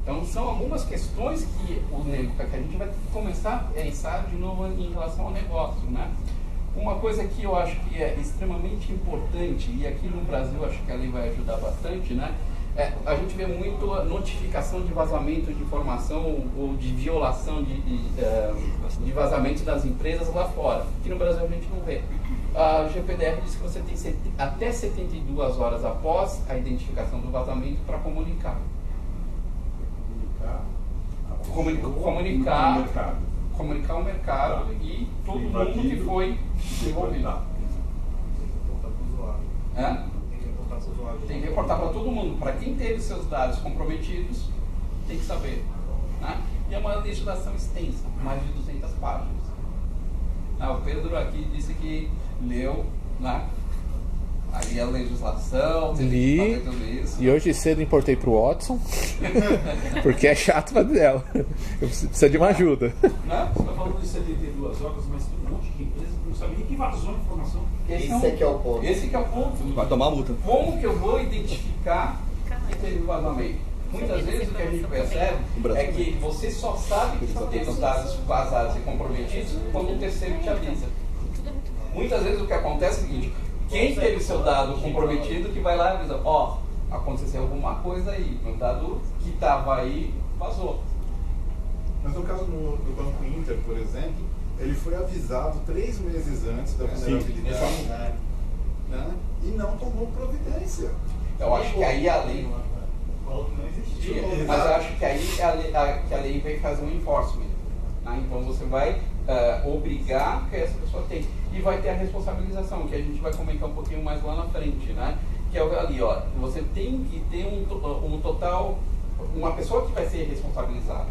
Então são algumas questões que a gente vai começar a pensar de novo em relação ao negócio, né? Uma coisa que eu acho que é extremamente importante, e aqui no Brasil acho que a lei vai ajudar bastante, né? A gente vê muito notificação de vazamento de informação ou de violação de vazamento das empresas lá fora. Aqui no Brasil a gente não vê. A GPDR diz que você tem até 72 horas após a identificação do vazamento para comunicar. Comunicar o mercado e todo mundo que foi envolvido. Tem que reportar para todo mundo. Para quem teve seus dados comprometidos, tem que saber. Né? E é uma legislação extensa, mais de 200 páginas. O Pedro aqui disse que leu, né? Ali a legislação, li, tudo isso. E hoje cedo importei pro Watson, porque é chato pra dela. Eu preciso de uma ajuda. Você está falando de 72 horas, mas tem um monte de empresas que não sabem nem que vazou a informação. Esse aqui é o ponto. Esse que é o ponto. Vai tomar multa. Como que eu vou identificar que teve vazamento? Muitas vezes o que a gente percebe é que você só sabe que teve os dados vazados e comprometidos quando um terceiro te avisa. Muitas vezes o que acontece é o seguinte: quem teve seu dado comprometido que vai lá e avisa, aconteceu alguma coisa aí, o dado que estava aí vazou. Mas no caso do Banco Inter, por exemplo, ele foi avisado 3 meses antes da vulnerabilidade, né? E não tomou providência. Eu acho que aí a lei não existia. Mas eu acho que aí que a lei vai fazer um enforcement. Né? Então você vai obrigar que essa pessoa tenha. E vai ter a responsabilização, que a gente vai comentar um pouquinho mais lá na frente, né? Que é ali, você tem que ter um total, uma pessoa que vai ser responsabilizada,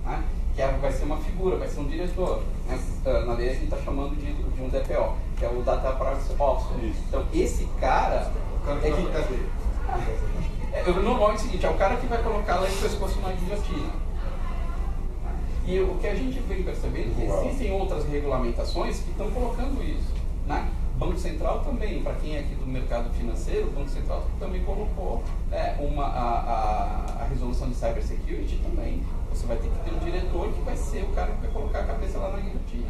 né? Que vai ser uma figura, vai ser um diretor. Né? Na lei a gente está chamando de um DPO, que é o Data Privacy Officer. Isso. Então esse cara normalmente é o seguinte, é o cara que vai colocar lá esse pescoço na guilhotina. E o que a gente vem percebendo é que existem outras regulamentações que estão colocando isso. Né? Banco Central também, para quem é aqui do mercado financeiro, o Banco Central também colocou a resolução de cybersecurity também. Você vai ter que ter um diretor que vai ser o cara que vai colocar a cabeça lá na guilhotina.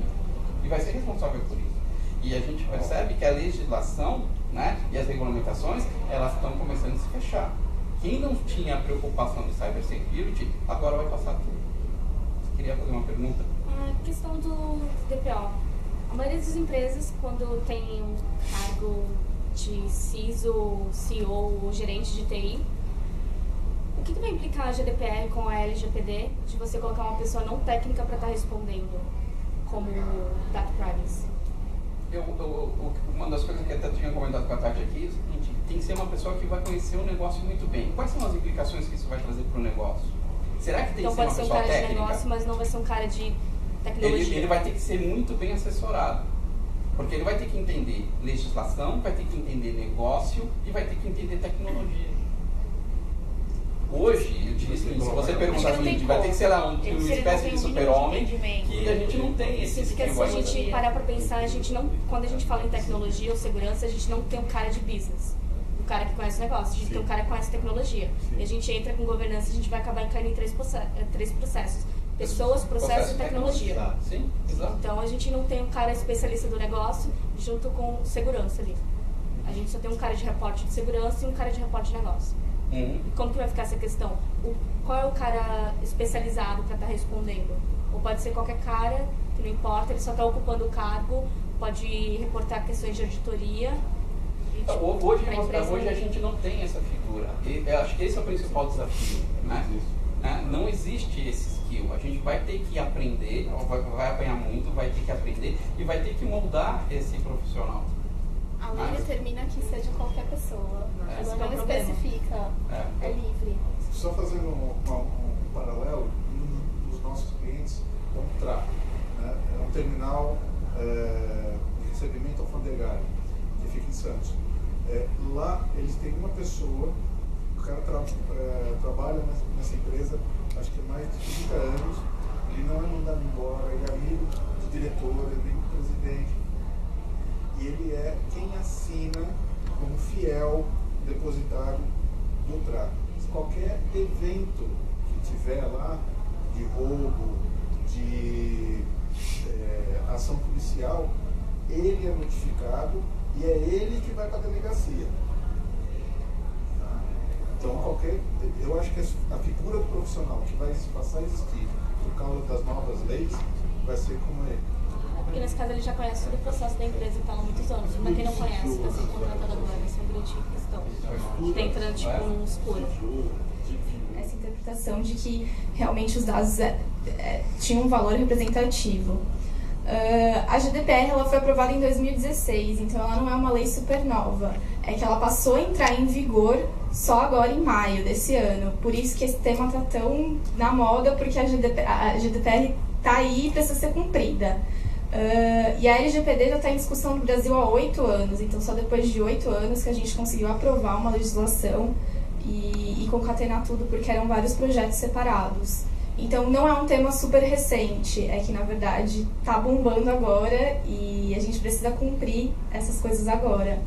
E vai ser responsável por isso. E a gente percebe que a legislação, né, e as regulamentações, elas estão começando a se fechar. Quem não tinha a preocupação de cybersecurity, agora vai passar tudo. Queria fazer uma pergunta. A questão do DPO. A maioria das empresas, quando tem um cargo de CISO, CEO ou gerente de TI, o que vai implicar a GDPR com a LGPD de você colocar uma pessoa não técnica para estar respondendo como Data Privacy? Uma das coisas que até tinha comentado com a Tati aqui é o seguinte: tem que ser uma pessoa que vai conhecer o negócio muito bem. Quais são as implicações que isso vai trazer para o negócio? Será que tem que ser uma pessoa técnica? Então pode ser um cara de negócio, mas não vai ser um cara de tecnologia. Ele vai ter que ser muito bem assessorado. Porque ele vai ter que entender legislação, vai ter que entender negócio e vai ter que entender tecnologia. Hoje, eu disse, se você perguntar assim, vai ter que ser lá uma espécie de super-homem que a gente não tem esse tipo de coisa. Se a gente parar para pensar, quando a gente fala em tecnologia ou segurança, a gente não tem um cara de business. O cara que conhece o negócio, a gente tem um cara que conhece tecnologia. Sim. E a gente entra com governança, a gente vai acabar caindo em três processos. Pessoas, processos e tecnologia. Sim, exato. Então a gente não tem um cara especialista do negócio junto com segurança ali. A gente só tem um cara de reporte de segurança e um cara de reporte de negócio. E como que vai ficar essa questão? Qual é o cara especializado para estar respondendo? Ou pode ser qualquer cara, que não importa, ele só está ocupando o cargo, pode reportar questões de auditoria. Hoje a gente não tem essa figura. Eu acho que esse é o principal desafio. Né? Não existe esse skill. A gente vai ter que aprender, vai apanhar muito, vai ter que aprender e vai ter que moldar esse profissional. A lei determina que seja qualquer pessoa. Não especifica. É livre. Só fazendo um paralelo, um dos nossos clientes é um TRA, né? É um terminal de recebimento alfandegário, que fica em Santos. Lá eles têm uma pessoa, o cara trabalha nessa empresa, acho que há mais de 30 anos, ele não é mandado embora, ele é amigo do diretor, é amigo do presidente, e ele é quem assina como fiel depositário do TRA. Qualquer evento que tiver lá, de roubo, de ação policial, ele é notificado e é ele que vai para a delegacia. Então, eu acho que a figura do profissional que vai passar a existir por causa das novas leis vai ser como ele. Porque nesse caso ele já conhece todo o processo da empresa que está há muitos anos. Para quem não conhece, está sendo contratado agora, vai ser uma grande questão. Está entrando tipo um escuro. Essa interpretação de que realmente os dados tinham um valor representativo. A GDPR ela foi aprovada em 2016, então ela não é uma lei super nova. É que ela passou a entrar em vigor só agora em maio desse ano. Por isso que esse tema está tão na moda, porque a GDPR está aí e precisa ser cumprida. E a LGPD já está em discussão no Brasil há 8 anos, então só depois de 8 anos que a gente conseguiu aprovar uma legislação e concatenar tudo, porque eram vários projetos separados. Então não é um tema super recente, é que na verdade está bombando agora e a gente precisa cumprir essas coisas agora.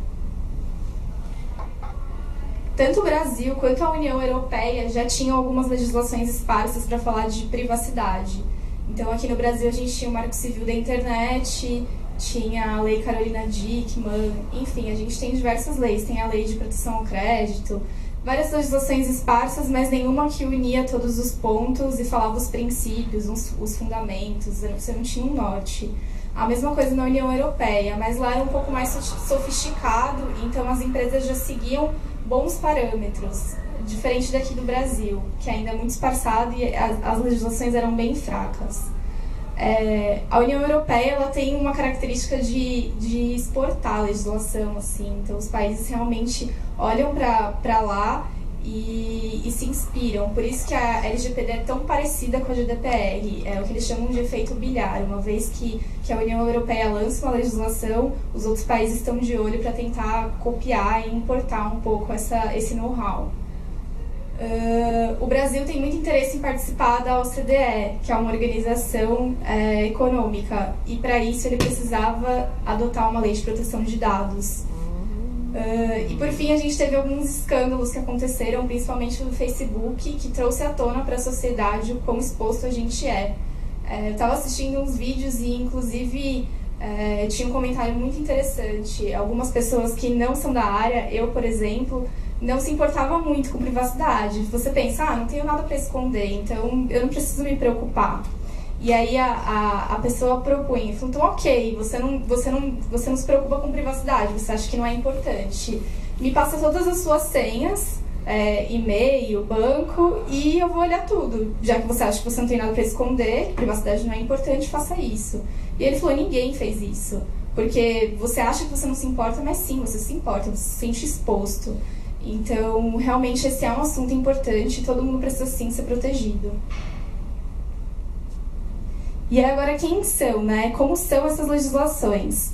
Tanto o Brasil quanto a União Europeia já tinham algumas legislações esparsas para falar de privacidade. Então aqui no Brasil a gente tinha o Marco Civil da Internet, tinha a Lei Carolina Dickmann, enfim, a gente tem diversas leis, tem a Lei de Proteção ao Crédito, várias legislações esparsas, mas nenhuma que unia todos os pontos e falava os princípios, os fundamentos, você não tinha um norte. A mesma coisa na União Europeia, mas lá era um pouco mais sofisticado, então as empresas já seguiam bons parâmetros, diferente daqui do Brasil, que ainda é muito esparçado e as legislações eram bem fracas. A União Europeia ela tem uma característica de exportar a legislação, assim, então os países realmente olham para lá e se inspiram. Por isso que a LGPD é tão parecida com a GDPR, é o que eles chamam de efeito bilhar. Uma vez que a União Europeia lança uma legislação, os outros países estão de olho para tentar copiar e importar um pouco esse know-how. O Brasil tem muito interesse em participar da OCDE, que é uma organização econômica, e para isso ele precisava adotar uma lei de proteção de dados. E por fim a gente teve alguns escândalos que aconteceram, principalmente no Facebook, que trouxe à tona para a sociedade o quão exposto a gente é. Eu estava assistindo uns vídeos e inclusive tinha um comentário muito interessante. Algumas pessoas que não são da área, eu por exemplo, não se importava muito com privacidade. Você pensa, não tenho nada para esconder, então eu não preciso me preocupar. E aí a pessoa propunha, falou, então ok, você não se preocupa com privacidade, você acha que não é importante. Me passa todas as suas senhas, e-mail, banco, e eu vou olhar tudo. Já que você acha que você não tem nada para esconder, privacidade não é importante, faça isso. E ele falou, ninguém fez isso. Porque você acha que você não se importa, mas sim, você se importa, você se sente exposto. Então, realmente, esse é um assunto importante e todo mundo precisa, sim, ser protegido. E agora, quem são, né? Como são essas legislações?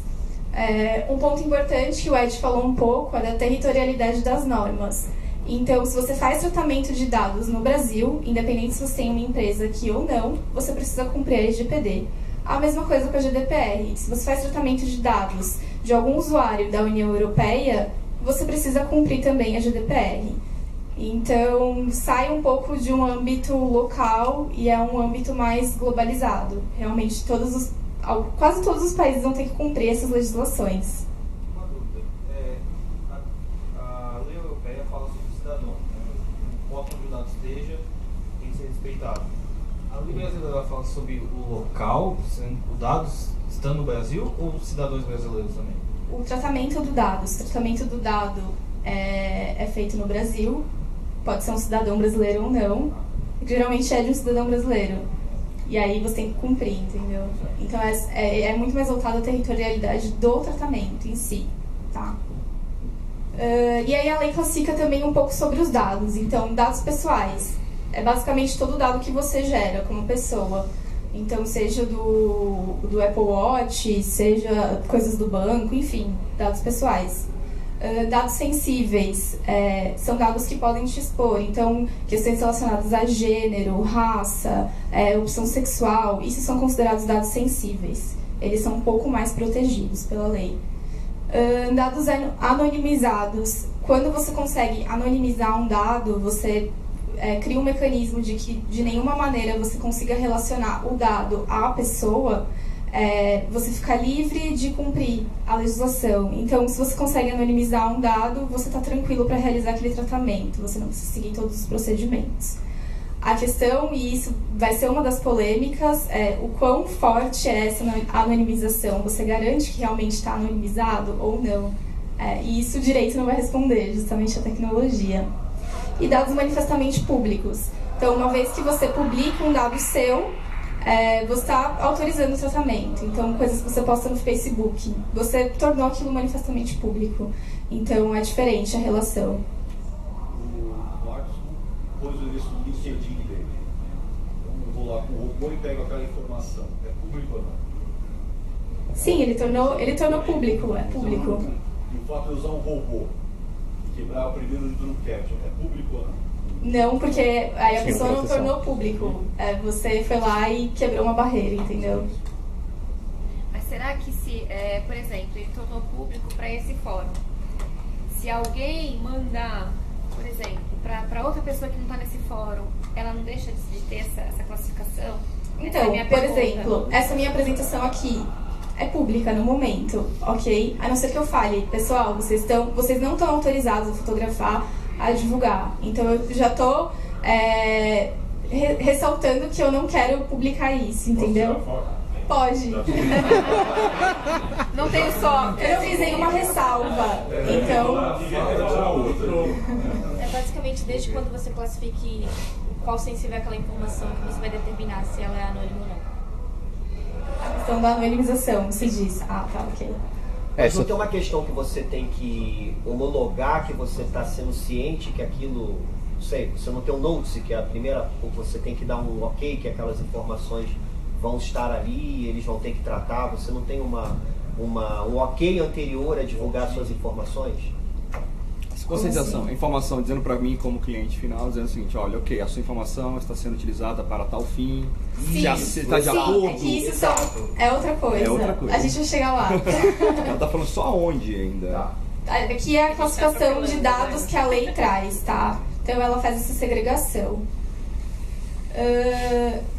Um ponto importante que o Ed falou um pouco é da territorialidade das normas. Então, se você faz tratamento de dados no Brasil, independente se você tem uma empresa aqui ou não, você precisa cumprir a LGPD. A mesma coisa com a GDPR. Se você faz tratamento de dados de algum usuário da União Europeia, você precisa cumprir também a GDPR. Então, sai um pouco de um âmbito local e é um âmbito mais globalizado. Realmente, quase todos os países vão ter que cumprir essas legislações. Uma dúvida. A lei europeia fala sobre o cidadão. Não importa onde o dado esteja, tem que ser respeitado. A lei brasileira fala sobre o local, os dados estando no Brasil, ou os cidadãos brasileiros também? O tratamento do dado. O tratamento do dado é feito no Brasil. Pode ser um cidadão brasileiro ou não. Geralmente é de um cidadão brasileiro. E aí você tem que cumprir, entendeu? Então é muito mais voltado à territorialidade do tratamento em si, tá? E aí a lei classifica também um pouco sobre os dados. Então, dados pessoais. É basicamente todo dado que você gera como pessoa. Então, seja do Apple Watch, seja coisas do banco, enfim, dados pessoais. Dados sensíveis, são dados que podem te expor. Então, questões relacionadas a gênero, raça, opção sexual, isso são considerados dados sensíveis. Eles são um pouco mais protegidos pela lei. Dados anonimizados. Quando você consegue anonimizar um dado, você cria um mecanismo de que de nenhuma maneira você consiga relacionar o dado à pessoa, você fica livre de cumprir a legislação. Então, se você consegue anonimizar um dado, você está tranquilo para realizar aquele tratamento, você não precisa seguir todos os procedimentos. A questão, e isso vai ser uma das polêmicas, é o quão forte é essa anonimização. Você garante que realmente está anonimizado ou não? E isso o direito não vai responder, justamente a tecnologia. E dados manifestamente públicos. Então, uma vez que você publica um dado seu, você está autorizando o tratamento. Então, coisas que você posta no Facebook, você tornou aquilo manifestamente público. Então, é diferente a relação. O Marcos pôs isso no LinkedIn dele. Então, eu vou lá com o robô e pego aquela informação. É público ou não? Sim, ele tornou público, é público. E o fato de usar um robô e quebrar o primeiro do no capture, é público ou não? Não, porque aí a pessoa não tornou público. Você foi lá e quebrou uma barreira, entendeu? Mas será que se, por exemplo, ele tornou público para esse fórum, se alguém mandar, por exemplo, para outra pessoa que não está nesse fórum, ela não deixa de ter essa classificação? Então, por exemplo, essa minha apresentação aqui é pública no momento, ok? A não ser que eu fale, pessoal, vocês não estão autorizados a fotografar, a divulgar. Então eu já estou ressaltando que eu não quero publicar isso, entendeu? Pode. Não tenho só. Eu fiz nenhuma ressalva. Então. É basicamente desde quando você classifique qual sensível é aquela informação que você vai determinar se ela é anônima ou não. A questão da anonimização, se diz. Ah, tá, ok. Mas não tem uma questão que você tem que homologar, que você está sendo ciente que aquilo, não sei, você não tem um notice, que é a primeira, você tem que dar um ok, que aquelas informações vão estar ali, eles vão ter que tratar, você não tem um ok anterior a divulgar suas informações? Conscientização, informação dizendo para mim como cliente final, dizendo o seguinte, olha, ok, a sua informação está sendo utilizada para tal fim, você está de acordo. É que isso é outra coisa. É outra coisa. A gente vai chegar lá. Ela está falando só onde ainda. Aqui é a classificação de dados que a lei traz, tá? Então ela faz essa segregação.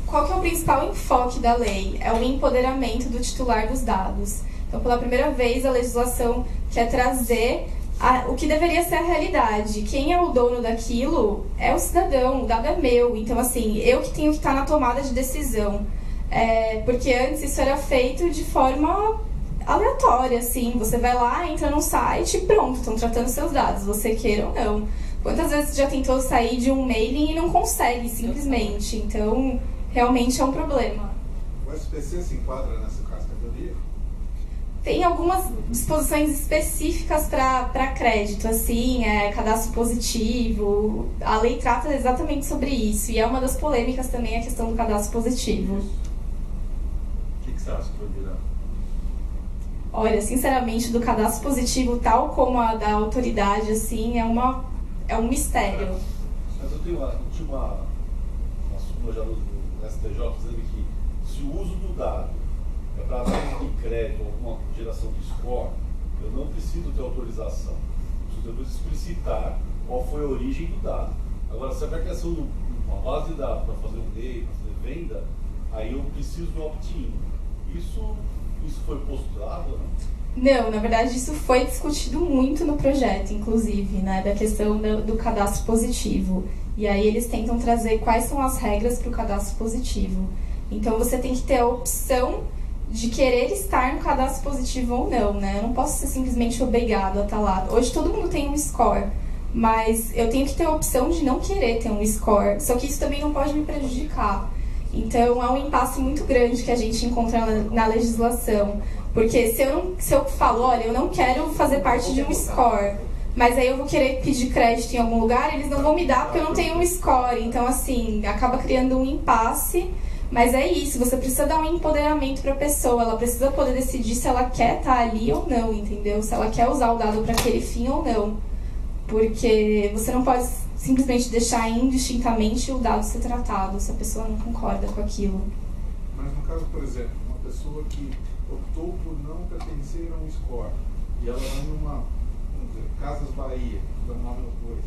Qual que é o principal enfoque da lei? É o empoderamento do titular dos dados. Então, pela primeira vez, a legislação quer trazer o que deveria ser a realidade. Quem é o dono daquilo é o cidadão, o dado é meu. Então, assim, eu que tenho que estar na tomada de decisão. Porque antes isso era feito de forma aleatória, assim. Você vai lá, entra num site e pronto, estão tratando seus dados, você queira ou não. Quantas vezes você já tentou sair de um mailing e não consegue, simplesmente? Então, realmente é um problema. O SPC se enquadra nessa categoria? Tem algumas disposições específicas para crédito, assim, cadastro positivo. A lei trata exatamente sobre isso. E é uma das polêmicas também a questão do cadastro positivo. O que você acha que vai virar? Olha, sinceramente, do cadastro positivo, tal como a da autoridade, assim, é um mistério. Mas eu tinha uma súmula já no STJ dizendo que se o uso do dado é para análise de crédito ou alguma geração de score, eu não preciso ter autorização. Eu preciso depois explicitar qual foi a origem do dado. Agora, se é para criação de uma base de dados para fazer um day, para fazer venda, aí eu preciso do opt-in. Isso foi postulado ou não? Não, na verdade isso foi discutido muito no projeto, inclusive, né, da questão do cadastro positivo. E aí eles tentam trazer quais são as regras para o cadastro positivo. Então você tem que ter a opção de querer estar no cadastro positivo ou não, né? Eu não posso ser simplesmente obrigado a estar lá. Hoje todo mundo tem um score, mas eu tenho que ter a opção de não querer ter um score. Só que isso também não pode me prejudicar. Então é um impasse muito grande que a gente encontra na legislação. Porque se eu falo, olha, eu não quero fazer parte de um score, mas aí eu vou querer pedir crédito em algum lugar, eles não vão me dar porque eu não tenho um score. Então, assim, acaba criando um impasse. Mas é isso, você precisa dar um empoderamento para a pessoa, ela precisa poder decidir se ela quer estar ali ou não, entendeu? Se ela quer usar o dado para aquele fim ou não. Porque você não pode simplesmente deixar indistintamente o dado ser tratado, se a pessoa não concorda com aquilo. Mas no caso, por exemplo, uma pessoa que optou por não pertencer a um score e ela vai numa, vamos dizer, Casas Bahia, dando nome ao coisa,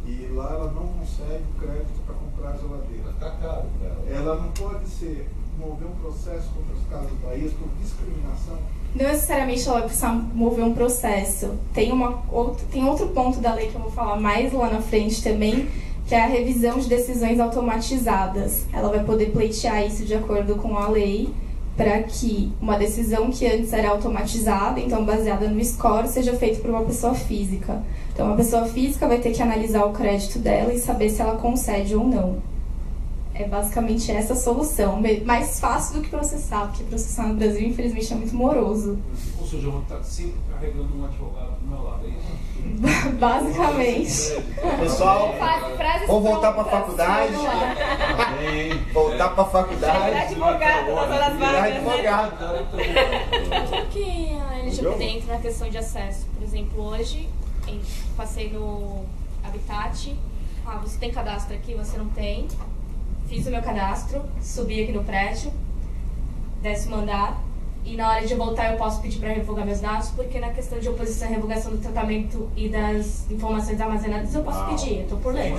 e lá ela não consegue crédito para comprar a geladeira. Tá caro pra ela. Ela não pode mover um processo contra os Casas Bahia por discriminação? Não necessariamente ela vai precisar mover um processo. Tem outro ponto da lei que eu vou falar mais lá na frente também, que é a revisão de decisões automatizadas. Ela vai poder pleitear isso de acordo com a lei, para que uma decisão que antes era automatizada, então baseada no score, seja feita por uma pessoa física. Então, uma pessoa física vai ter que analisar o crédito dela e saber se ela concede ou não. É basicamente essa a solução. Mais fácil do que processar, porque processar no Brasil, infelizmente, é muito moroso. Ou seja, eu vou estar sempre carregando um advogado do meu lado, é isso? basicamente. Pessoal, vamos voltar para a faculdade. Voltar para a faculdade. Virar advogado nas horas vagas, Como que a LGPD entra na questão de acesso? Por exemplo, hoje, passei no Habitat, você tem cadastro aqui, você não tem. Fiz o meu cadastro, subi aqui no prédio, 10º andar, e na hora de voltar eu posso pedir para revogar meus dados, porque na questão de oposição à revogação do tratamento e das informações armazenadas eu posso pedir, eu estou por lei.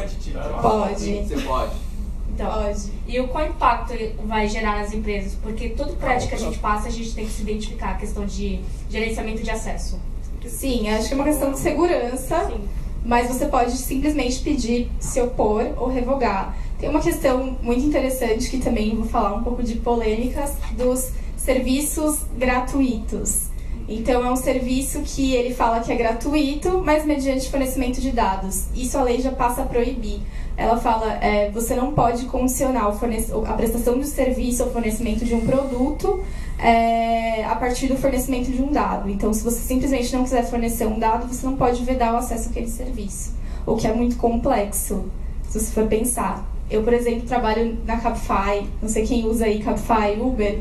Pode. Você pode. Então, pode. E qual impacto vai gerar nas empresas? Porque todo prédio que a gente passa, a gente tem que se identificar a questão de gerenciamento de acesso. Sim, acho que é uma questão de segurança, sim. Mas você pode simplesmente pedir se opor ou revogar. Tem uma questão muito interessante que também vou falar um pouco de polêmicas dos serviços gratuitos. Então, é um serviço que ele fala que é gratuito, mas mediante fornecimento de dados. Isso a lei já passa a proibir. Ela fala, você não pode condicionar a prestação do serviço ou fornecimento de um produto a partir do fornecimento de um dado. Então, se você simplesmente não quiser fornecer um dado, você não pode vedar o acesso àquele serviço. O que é muito complexo, se você for pensar. Eu, por exemplo, trabalho na Cabify, não sei quem usa aí Cabify, Uber.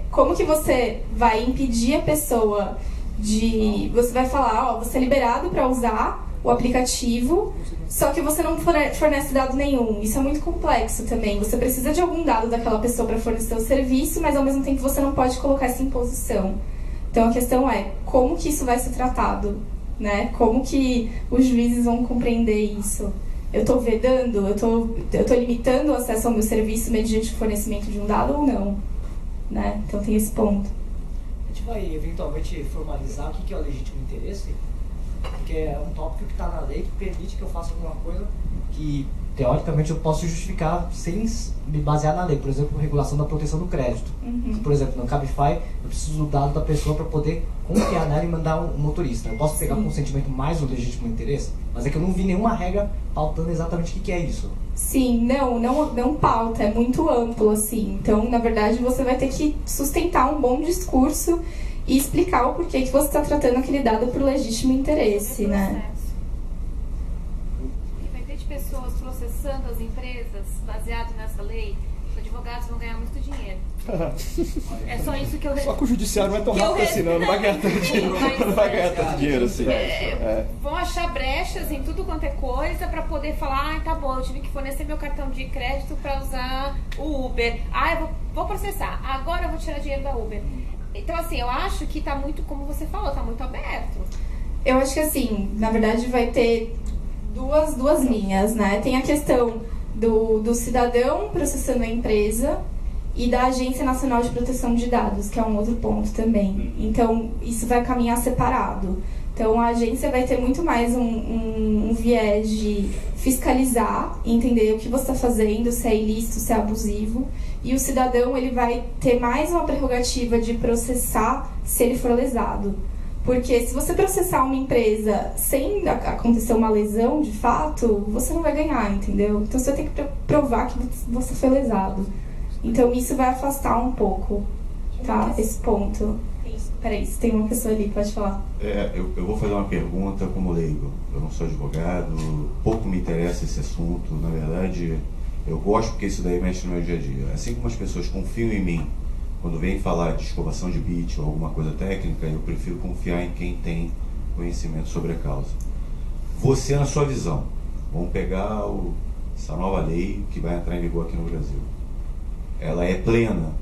Como que você vai impedir a pessoa de... Você vai falar, você é liberado para usar o aplicativo, só que você não fornece dado nenhum. Isso é muito complexo também. Você precisa de algum dado daquela pessoa para fornecer o serviço, mas ao mesmo tempo você não pode colocar essa imposição. Então a questão é, como que isso vai ser tratado? Né? Como que os juízes vão compreender isso? Eu estou vedando? Eu tô limitando o acesso ao meu serviço mediante o fornecimento de um dado ou não? Né? Então tem esse ponto. A gente vai eventualmente formalizar o que é o legítimo interesse, porque é um tópico que está na lei que permite que eu faça alguma coisa que, teoricamente, eu posso justificar sem me basear na lei. Por exemplo, regulação da proteção do crédito. Por exemplo, no Cabify, eu preciso do dado da pessoa para poder confiar nela e mandar um motorista. Eu posso pegar o consentimento mais o legítimo interesse, mas é que eu não vi nenhuma regra pautando exatamente o que é isso. Sim, não pauta, é muito amplo, assim. Então, na verdade, você vai ter que sustentar um bom discurso e explicar o porquê que você está tratando aquele dado por legítimo interesse, né? E vai ter de pessoas processando as empresas baseado nessa lei, os advogados vão ganhar muito dinheiro. É só isso que eu... Só que o judiciário não é tão rápido assim, não vai ganhar tanto dinheiro, não vai ganhar tanto dinheiro assim. Vão achar brechas em tudo quanto é coisa para poder falar, tá bom, eu tive que fornecer meu cartão de crédito para usar o Uber. Eu vou processar, agora eu vou tirar dinheiro da Uber. Então, assim, eu acho que tá muito, como você falou, tá muito aberto. Eu acho que, assim, na verdade vai ter duas linhas, né? Tem a questão do cidadão processando a empresa e da Agência Nacional de Proteção de Dados, que é um outro ponto também. Então, isso vai caminhar separado. Então, a agência vai ter muito mais um viés de fiscalizar, entender o que você está fazendo, se é ilícito, se é abusivo. E o cidadão, ele vai ter mais uma prerrogativa de processar se ele for lesado. Porque se você processar uma empresa sem acontecer uma lesão, de fato, você não vai ganhar, entendeu? Então, você vai ter que provar que você foi lesado. Então, isso vai afastar um pouco, tá? Esse ponto. Peraí, se tem uma pessoa ali, pode falar. Eu vou fazer uma pergunta como leigo. Eu não sou advogado, pouco me interessa esse assunto. Na verdade, eu gosto porque isso daí mexe no meu dia a dia. Assim como as pessoas confiam em mim quando vêm falar de escovação de bit ou alguma coisa técnica, eu prefiro confiar em quem tem conhecimento sobre a causa. Você, na sua visão, vamos pegar essa nova lei que vai entrar em vigor aqui no Brasil. Ela é plena?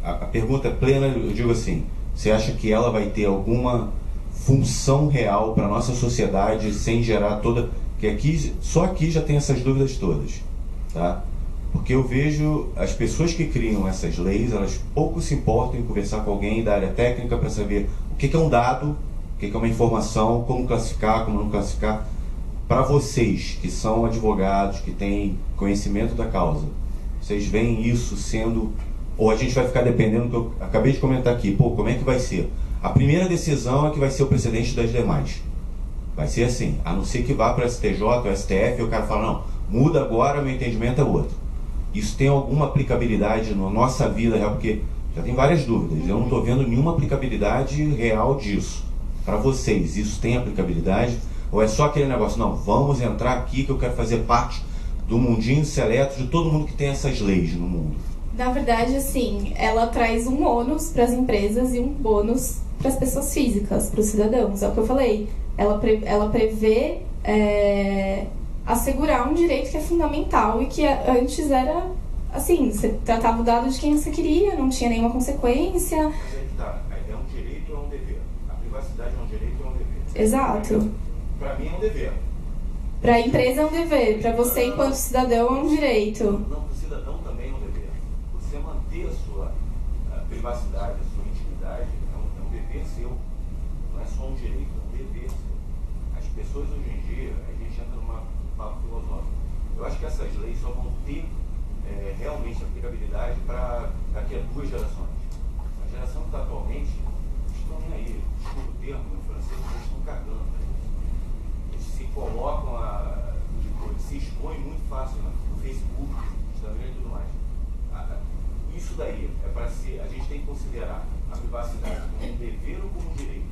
A pergunta é plena, eu digo assim, você acha que ela vai ter alguma função real para a nossa sociedade sem gerar toda que aqui, só aqui já tem essas dúvidas todas, tá? Porque eu vejo as pessoas que criam essas leis, elas pouco se importam em conversar com alguém da área técnica para saber o que é um dado, o que é uma informação, como classificar, como não classificar. Para vocês que são advogados, que têm conhecimento da causa, vocês veem isso sendo... Ou a gente vai ficar dependendo do que eu acabei de comentar aqui. Pô, como é que vai ser? A primeira decisão é que vai ser o precedente das demais. Vai ser assim, a não ser que vá para o STJ ou STF e o cara fala, não, muda agora, meu entendimento é outro. Isso tem alguma aplicabilidade na nossa vida real? Porque já tem várias dúvidas. Eu não estou vendo nenhuma aplicabilidade real disso. Para vocês, isso tem aplicabilidade? Ou é só aquele negócio, não, vamos entrar aqui que eu quero fazer parte do mundinho seleto de todo mundo que tem essas leis no mundo? Na verdade, assim, ela traz um ônus para as empresas e um bônus para as pessoas físicas, para os cidadãos. É o que eu falei. Ela prevê assegurar um direito que é fundamental e que antes era, assim, você tratava o dado de quem você queria, não tinha nenhuma consequência. Mas aí tá, é um direito ou é um dever? A privacidade é um direito ou é um dever? Exato. Para mim é um dever. Para a empresa é um dever, para você enquanto cidadão é um direito. Não, para o cidadão também é um dever. Você manter a sua privacidade, a sua intimidade, é um dever seu. Não é só um direito, é um dever seu. As pessoas hoje em dia, a gente entra num papo filosófico. Eu acho que essas leis só vão ter realmente aplicabilidade para daqui a 2 gerações. A geração que está atualmente, estão nem aí, desculpa o termo, em francês, eles estão cagando. Eles se colocam, se expõem muito fácil no Facebook, no Instagram e tudo mais. Isso daí é para ser, a gente tem que considerar a privacidade como um dever ou como um direito.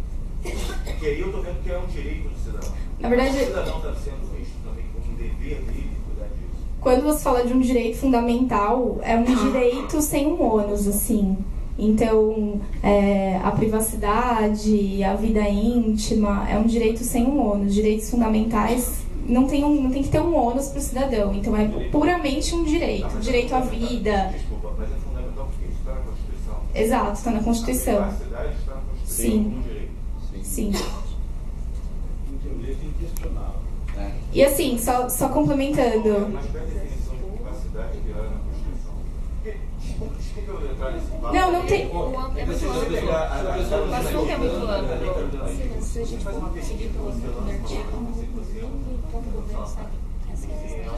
Porque aí eu estou vendo que é um direito do cidadão. Na verdade, o cidadão está sendo visto também como um dever dele cuidar disso. Quando você fala de um direito fundamental, é um direito sem um ônus, assim. Então, a privacidade, a vida íntima, é um direito sem um ônus. Direitos fundamentais não tem que ter um ônus para o cidadão. Então, é puramente um direito. Direito à vida. Desculpa, mas é fundamental porque isso está na Constituição. Exato, está na Constituição. A privacidade está na Constituição. Sim. Sim. Tem que questionar. E assim, só complementando. Mas qual é a definição de privacidade que era na Constituição? Desculpa eu entrar nesse papo. Não tem. O assunto é muito amplo. Se a gente for seguir pelo artigo, ponto do governo, sabe? Essa é a questão. A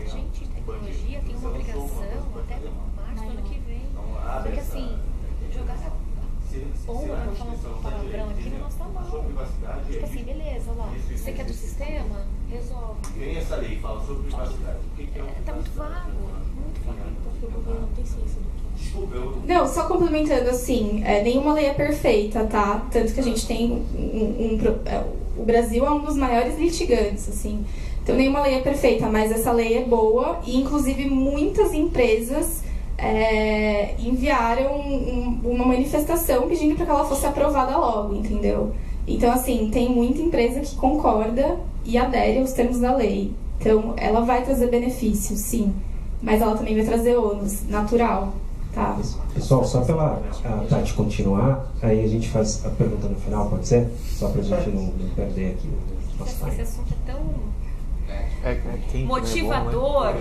gente, tecnologia, tem uma obrigação até março do ano que vem. Só que assim, jogar bomba, pra falar um palavrão aqui no nosso trabalho. Tipo assim, beleza, lá. Você quer do sistema? Resolve. Vem essa lei, fala sobre privacidade. O que é tá muito vago, porque o governo não tem ciência do que. Desculpa, Não, só complementando, assim, nenhuma lei é perfeita, tá? Tanto que a gente tem o Brasil é um dos maiores litigantes, assim. Então, nenhuma lei é perfeita, mas essa lei é boa e, inclusive, muitas empresas enviaram uma manifestação pedindo para que ela fosse aprovada logo, entendeu? Então, assim, tem muita empresa que concorda e adere aos termos da lei. Então, ela vai trazer benefícios, sim, mas ela também vai trazer ônus, natural, tá? Pessoal, só pela Tati continuar, aí a gente faz a pergunta no final, pode ser? Só pra gente não perder aqui o nosso time. Esse assunto é tão... motivador.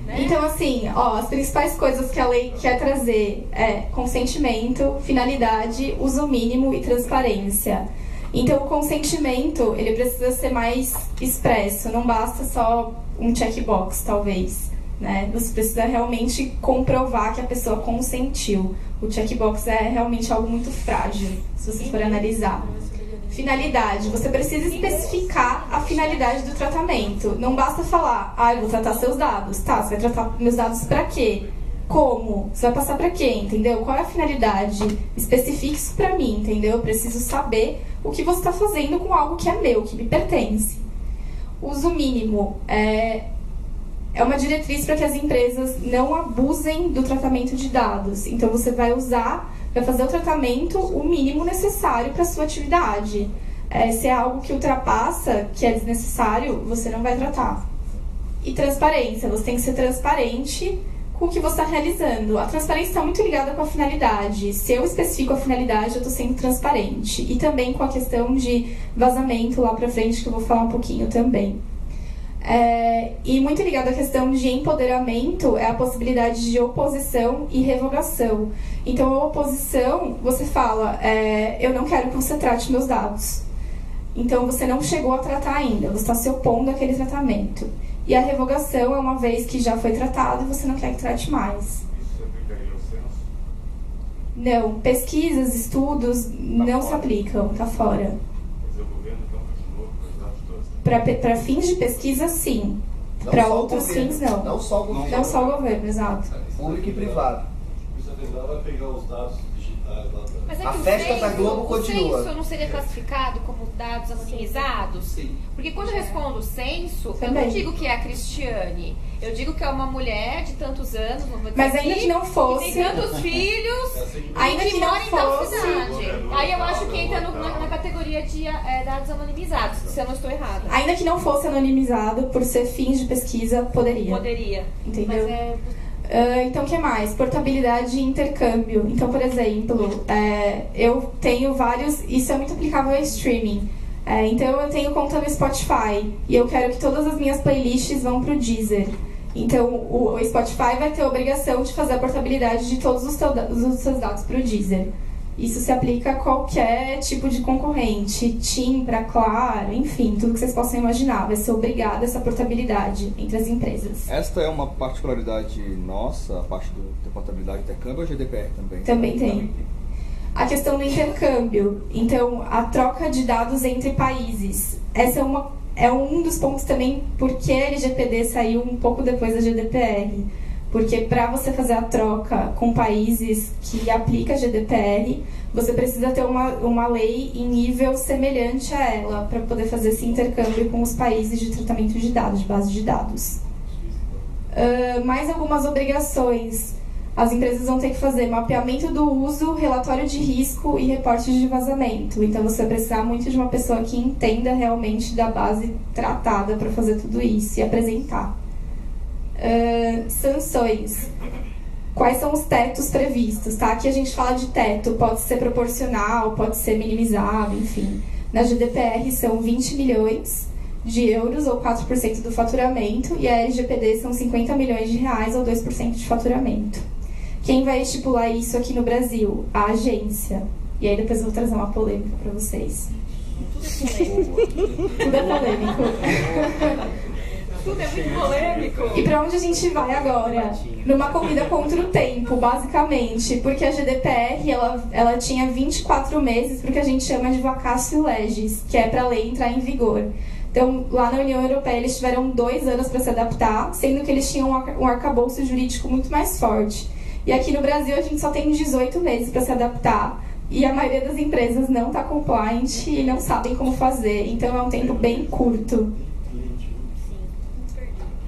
Né? Então, assim, as principais coisas que a lei quer trazer é consentimento, finalidade, uso mínimo e transparência. Então, o consentimento, ele precisa ser mais expresso, não basta só um checkbox, talvez. Né? Você precisa realmente comprovar que a pessoa consentiu. O checkbox é realmente algo muito frágil, se você for analisar. Finalidade, você precisa especificar a finalidade do tratamento. Não basta falar, eu vou tratar seus dados. Tá, você vai tratar meus dados pra quê? Como? Você vai passar pra quê, entendeu? Qual é a finalidade? Especifique isso pra mim, entendeu? Eu preciso saber o que você está fazendo com algo que é meu, que me pertence. Uso mínimo é uma diretriz para que as empresas não abusem do tratamento de dados. Então, você vai fazer o tratamento o mínimo necessário para a sua atividade. Se é algo que ultrapassa, que é desnecessário, você não vai tratar. E transparência, você tem que ser transparente com o que você está realizando. A transparência está muito ligada com a finalidade. Se eu especifico a finalidade, eu estou sendo transparente. E também com a questão de vazamento lá para frente, que eu vou falar um pouquinho também. E muito ligado à questão de empoderamento é a possibilidade de oposição e revogação. Então, a oposição, você fala, eu não quero que você trate meus dados. Então, você não chegou a tratar ainda, você está se opondo àquele tratamento. E a revogação é uma vez que já foi tratado e você não quer que trate mais. Isso se aplicaria ao censo? Não, pesquisas, estudos não se aplicam, tá fora. Quer dizer, o governo então continuou com os dados todos? Para fins de pesquisa, sim. Para outros fins, não. Não só o governo. Não só o governo, exato. Público e privado. A Polícia Federal vai pegar os dados digitais lá também. Mas é A que festa o da Globo continua. O censo não seria classificado como dados anonimizados? Sim. Porque quando eu respondo censo, eu Também. não digo que é a Cristiane. Eu digo que é uma mulher de tantos anos, não vou dizer Mas ainda aqui, que não fosse- que tem tantos filhos, Ainda que não mora em tal fosse- cidade. Aí eu acho que entra na categoria de dados anonimizados, se eu não estou errada. Ainda que não fosse anonimizado, por ser fins de pesquisa, poderia. Poderia. Entendeu? Mas Então, o que mais? Portabilidade e intercâmbio. Então, por exemplo, eu tenho vários... Isso é muito aplicável a streaming. Então, eu tenho conta no Spotify e eu quero que todas as minhas playlists vão pro Deezer. Então, o Spotify vai ter a obrigação de fazer a portabilidade de todos os seus dados pro Deezer. Isso se aplica a qualquer tipo de concorrente, TIM, pra Claro, enfim, tudo que vocês possam imaginar. Vai ser obrigada essa portabilidade entre as empresas. Esta é uma particularidade nossa, a parte da portabilidade de intercâmbio, ou a GDPR também? Também tem. A questão do intercâmbio. Então, a troca de dados entre países. Essa é um dos pontos também porque a LGPD saiu um pouco depois da GDPR. Porque para você fazer a troca com países que aplica a GDPR, você precisa ter uma lei em nível semelhante a ela para poder fazer esse intercâmbio com os países de tratamento de dados, de base de dados. Mais algumas obrigações. As empresas vão ter que fazer mapeamento do uso, relatório de risco e reporte de vazamento. Então, você vai precisar muito de uma pessoa que entenda realmente da base tratada para fazer tudo isso e apresentar. Sanções. Quais são os tetos previstos? Tá? Aqui a gente fala de teto, pode ser proporcional, pode ser minimizado, enfim. Na GDPR são 20 milhões de euros ou 4% do faturamento e a LGPD são 50 milhões de reais ou 2% de faturamento. Quem vai estipular isso aqui no Brasil? A agência. E aí depois eu vou trazer uma polêmica para vocês. Tudo é polêmico. tudo é muito polêmico. E pra onde a gente vai agora? Numa corrida contra o tempo, basicamente. Porque a GDPR, ela tinha 24 meses para o que a gente chama de vacatio legis, que é para a lei entrar em vigor. Então, lá na União Europeia, eles tiveram 2 anos para se adaptar, sendo que eles tinham um arcabouço jurídico muito mais forte. E aqui no Brasil, a gente só tem 18 meses para se adaptar. E a maioria das empresas não está compliant e não sabem como fazer. Então, é um tempo bem curto.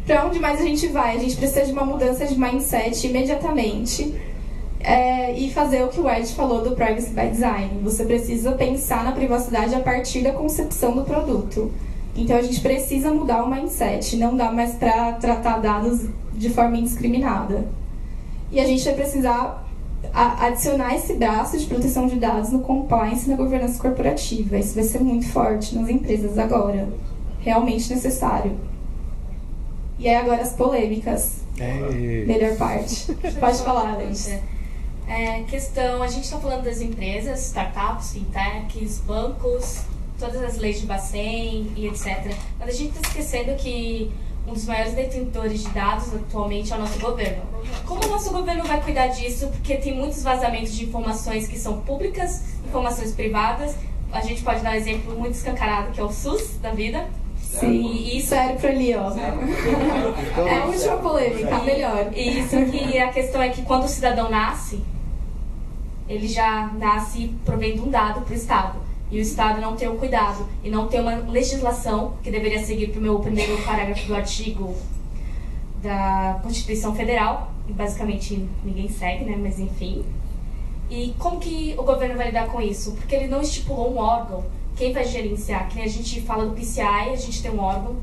Para onde mais a gente vai? A gente precisa de uma mudança de mindset imediatamente. E fazer o que o Ed falou do Privacy by Design. Você precisa pensar na privacidade a partir da concepção do produto. Então, a gente precisa mudar o mindset. Não dá mais para tratar dados de forma indiscriminada. E a gente vai precisar adicionar esse braço de proteção de dados no compliance e na governança corporativa. Isso vai ser muito forte nas empresas agora. Realmente necessário. E aí agora as polêmicas. Melhor parte. Pode falar, Alex. A gente está falando das empresas, startups, fintechs, bancos, todas as leis de Bacen e etc. Mas a gente está esquecendo que um dos maiores detentores de dados atualmente é o nosso governo. Como o nosso governo vai cuidar disso? Porque tem muitos vazamentos de informações que são públicas, informações privadas. A gente pode dar um exemplo muito escancarado, que é o SUS da vida. Sim, e isso era pra ali, ó. É a última polêmica, a melhor. E isso que a questão é que quando o cidadão nasce, ele já nasce provendo um dado para o Estado. E o Estado não tem o cuidado e não tem uma legislação que deveria seguir para o meu primeiro parágrafo do artigo da Constituição Federal. E basicamente ninguém segue, né? Mas enfim. E como que o governo vai lidar com isso? Porque ele não estipulou um órgão. Quem vai gerenciar? Que nem a gente fala do PCI, a gente tem um órgão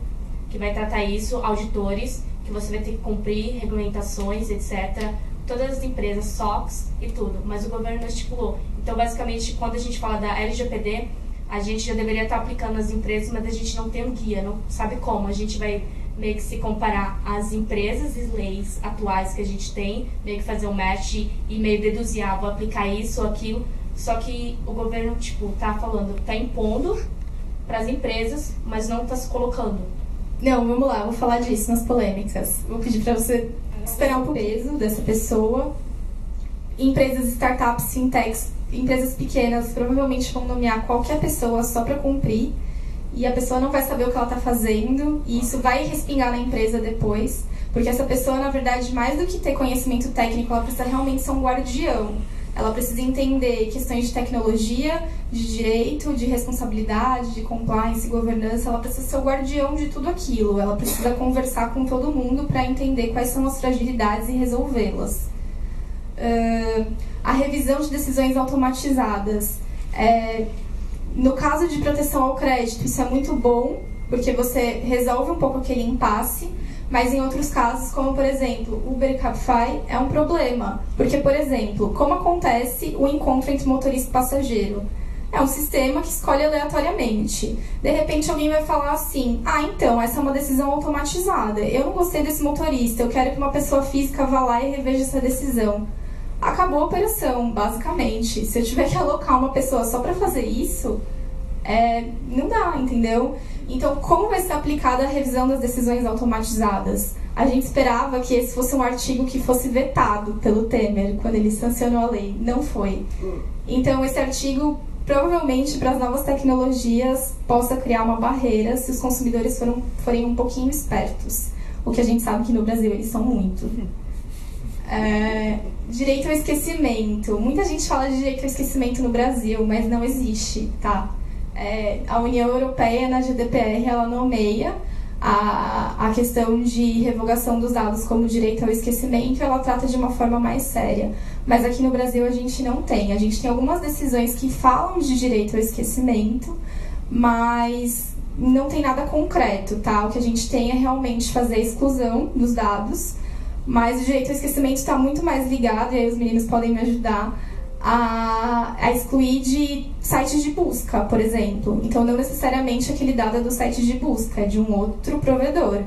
que vai tratar isso, auditores, que você vai ter que cumprir, regulamentações, etc. Todas as empresas, SOX e tudo, mas o governo não estipulou. Então, basicamente, quando a gente fala da LGPD, a gente já deveria estar aplicando nas empresas, mas a gente não tem um guia, não sabe como. A gente vai meio que se comparar às empresas e leis atuais que a gente tem, meio que fazer um match e meio deduzir, vou aplicar isso ou aquilo. Só que o governo, tipo, tá impondo para as empresas, mas não tá se colocando. Não, vamos lá, vou falar disso nas polêmicas. Vou pedir para você esperar o peso dessa pessoa. Empresas, startups, fintechs, empresas pequenas provavelmente vão nomear qualquer pessoa só para cumprir. E a pessoa não vai saber o que ela está fazendo, e isso vai respingar na empresa depois, porque essa pessoa, na verdade, mais do que ter conhecimento técnico, ela precisa realmente ser um guardião. Ela precisa entender questões de tecnologia, de direito, de responsabilidade, de compliance, governança. Ela precisa ser o guardião de tudo aquilo. Ela precisa conversar com todo mundo para entender quais são as fragilidades e resolvê-las. A revisão de decisões automatizadas. No caso de proteção ao crédito, isso é muito bom, porque você resolve um pouco aquele impasse, mas em outros casos, como por exemplo, Uber e Cabify, é um problema. Porque, por exemplo, como acontece o encontro entre motorista e passageiro? É um sistema que escolhe aleatoriamente. De repente alguém vai falar assim, então, essa é uma decisão automatizada, eu não gostei desse motorista, eu quero que uma pessoa física vá lá e reveja essa decisão. Acabou a operação, basicamente. Se eu tiver que alocar uma pessoa só para fazer isso, não dá, entendeu? Então, como vai ser aplicada a revisão das decisões automatizadas? A gente esperava que esse fosse um artigo que fosse vetado pelo Temer quando ele sancionou a lei. Não foi. Então, esse artigo, provavelmente, para as novas tecnologias, possa criar uma barreira se os consumidores forem um pouquinho espertos. O que a gente sabe que no Brasil eles são muito. Direito ao esquecimento. Muita gente fala de direito ao esquecimento no Brasil, mas não existe, tá? A União Europeia, na GDPR, ela nomeia a questão de revogação dos dados como direito ao esquecimento, ela trata de uma forma mais séria. Mas aqui no Brasil a gente não tem. A gente tem algumas decisões que falam de direito ao esquecimento, mas não tem nada concreto, tá? O que a gente tem é realmente fazer a exclusão dos dados, mas o direito ao esquecimento está muito mais ligado, e aí os meninos podem me ajudar, a excluir de sites de busca, por exemplo. Então, não necessariamente aquele dado é do site de busca, é de um outro provedor.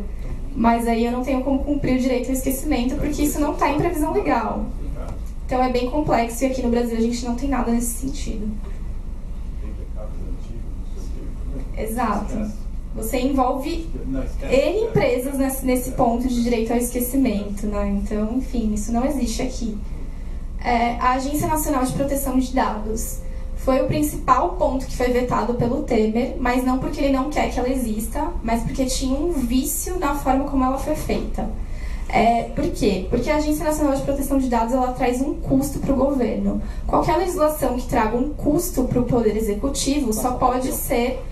Mas aí eu não tenho como cumprir o direito ao esquecimento, porque isso não está em previsão legal. Então, é bem complexo, e aqui no Brasil a gente não tem nada nesse sentido. Exato. Você envolve N empresas nesse ponto de direito ao esquecimento, né? Então, enfim, isso não existe aqui. A Agência Nacional de Proteção de Dados foi o principal ponto que foi vetado pelo Temer, mas não porque ele não quer que ela exista, mas porque tinha um vício na forma como ela foi feita. Por quê? Porque a Agência Nacional de Proteção de Dados ela traz um custo para o governo. Qualquer legislação que traga um custo para o Poder Executivo só pode ser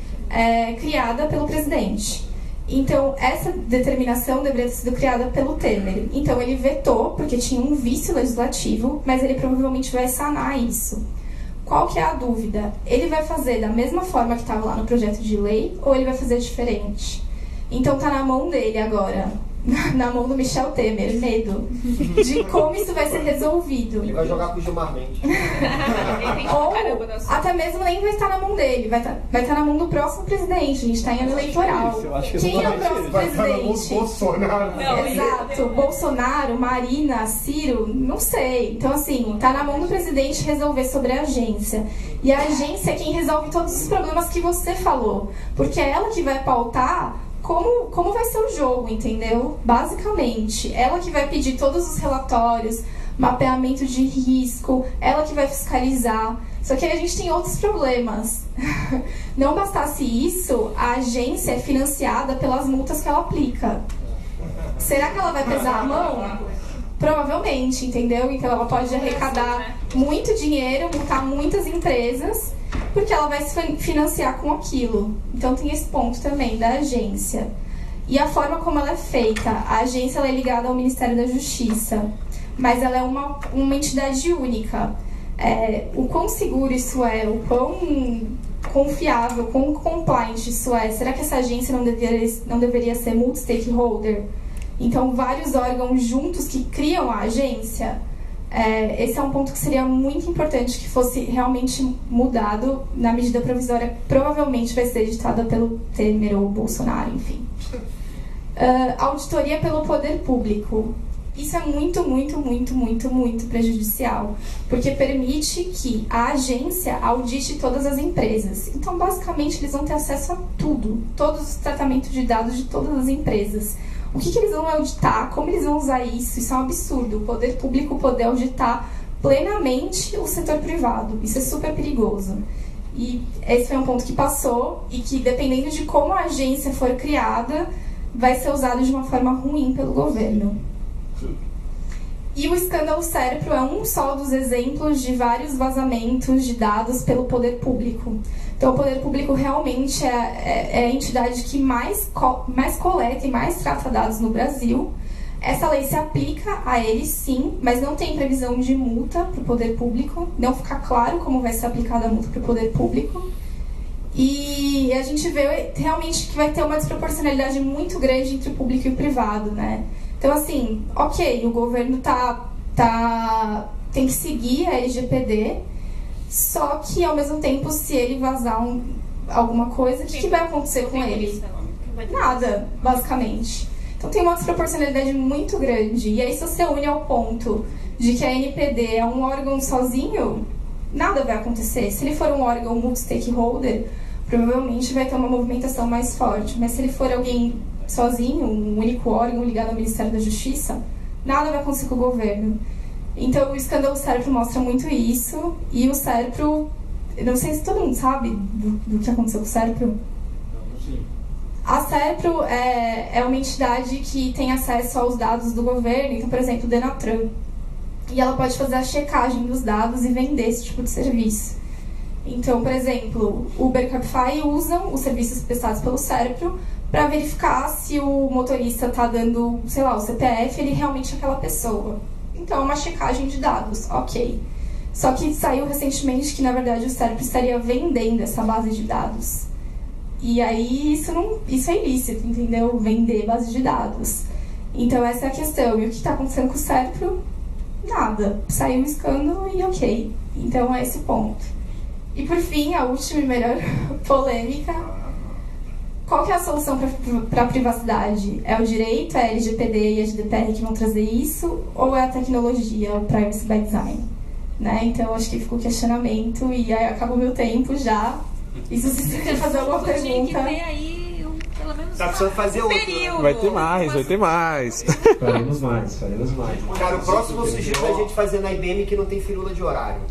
criada pelo presidente. Então, essa determinação deveria ter sido criada pelo Temer. Então, ele vetou, porque tinha um vício legislativo, mas ele provavelmente vai sanar isso. Qual que é a dúvida? Ele vai fazer da mesma forma que estava lá no projeto de lei, ou ele vai fazer diferente? Então, tá na mão dele agora. Na mão do Michel Temer, medo de como isso vai ser resolvido. Ele vai jogar com o Gilmar Mendes. Ou até mesmo nem vai estar na mão dele, vai estar na mão do próximo presidente. A gente está em ano eleitoral. Quem é o próximo presidente? Bolsonaro. Não, exato, Bolsonaro, Marina, Ciro, não sei. Então, assim, tá na mão do presidente resolver sobre a agência. E a agência é quem resolve todos os problemas que você falou, porque é ela que vai pautar como vai ser o jogo, entendeu? Basicamente, ela que vai pedir todos os relatórios, mapeamento de risco, ela que vai fiscalizar. Só que aí a gente tem outros problemas. Não bastasse isso, a agência é financiada pelas multas que ela aplica. Será que ela vai pesar a mão? Provavelmente, entendeu? Então ela pode arrecadar muito dinheiro, multar muitas empresas, porque ela vai se financiar com aquilo. Então tem esse ponto também da agência. E a forma como ela é feita, a agência ela é ligada ao Ministério da Justiça, mas ela é uma entidade única. O quão seguro isso é, o quão confiável, quão compliant isso é, será que essa agência não deveria ser multi-stakeholder? Então vários órgãos juntos que criam a agência. Esse é um ponto que seria muito importante que fosse realmente mudado na medida provisória. Provavelmente vai ser editada pelo Temer ou Bolsonaro, enfim. Auditoria pelo poder público. Isso é muito, muito, muito, muito, muito prejudicial, porque permite que a agência audite todas as empresas. Então, basicamente, eles vão ter acesso a tudo, todos os tratamentos de dados de todas as empresas. O que eles vão auditar, como eles vão usar isso? Isso é um absurdo. O poder público poder auditar plenamente o setor privado. Isso é super perigoso. E esse foi um ponto que passou e que, dependendo de como a agência for criada, vai ser usado de uma forma ruim pelo governo. E o escândalo Cérebro é um só dos exemplos de vários vazamentos de dados pelo poder público. Então, o poder público realmente é a entidade que mais coleta e mais trata dados no Brasil. Essa lei se aplica a eles, sim, mas não tem previsão de multa para o poder público. Não fica claro como vai ser aplicada a multa para o poder público. E a gente vê realmente que vai ter uma desproporcionalidade muito grande entre o público e o privado, né? Então, assim, ok, o governo tem que seguir a LGPD, só que, ao mesmo tempo, se ele vazar alguma coisa, o que vai acontecer com ele? Nada, basicamente. Então, tem uma desproporcionalidade muito grande. E aí, se você une ao ponto de que a NPD é um órgão sozinho, nada vai acontecer. Se ele for um órgão multi-stakeholder, provavelmente vai ter uma movimentação mais forte. Mas se ele for alguém sozinho, um único órgão ligado ao Ministério da Justiça, nada vai acontecer com o governo. Então, o escândalo Cérebro mostra muito isso. E o Cérebro, eu não sei se todo mundo sabe do que aconteceu com o Cérebro. Não, sim. A Cérebro é uma entidade que tem acesso aos dados do governo. Então, por exemplo, o Denatran. E ela pode fazer a checagem dos dados e vender esse tipo de serviço. Então, por exemplo, Uber e Cabify usam os serviços prestados pelo Cérebro para verificar se o motorista está dando, sei lá, o CPF, ele realmente é aquela pessoa. Então, é uma checagem de dados, ok. Só que saiu recentemente que, na verdade, o Cérebro estaria vendendo essa base de dados. E aí, isso é ilícito, entendeu? Vender base de dados. Então, essa é a questão. E o que está acontecendo com o Cérebro? Nada. Saiu um escândalo e ok. Então, é esse o ponto. E, por fim, a última e melhor polêmica. Qual que é a solução para a privacidade? É o direito, é a LGPD e a GDPR que vão trazer isso? Ou é a tecnologia, o Privacy by Design? Né? Então, acho que ficou o questionamento e aí acabou o meu tempo já. E se vocês quiserem fazer alguma pergunta... Pelo menos tá precisando fazer outro. Vai ter mais, vai ter mais. Faremos mais. Cara, o próximo eu sugiro a gente fazer na IBM que não tem firula de horário.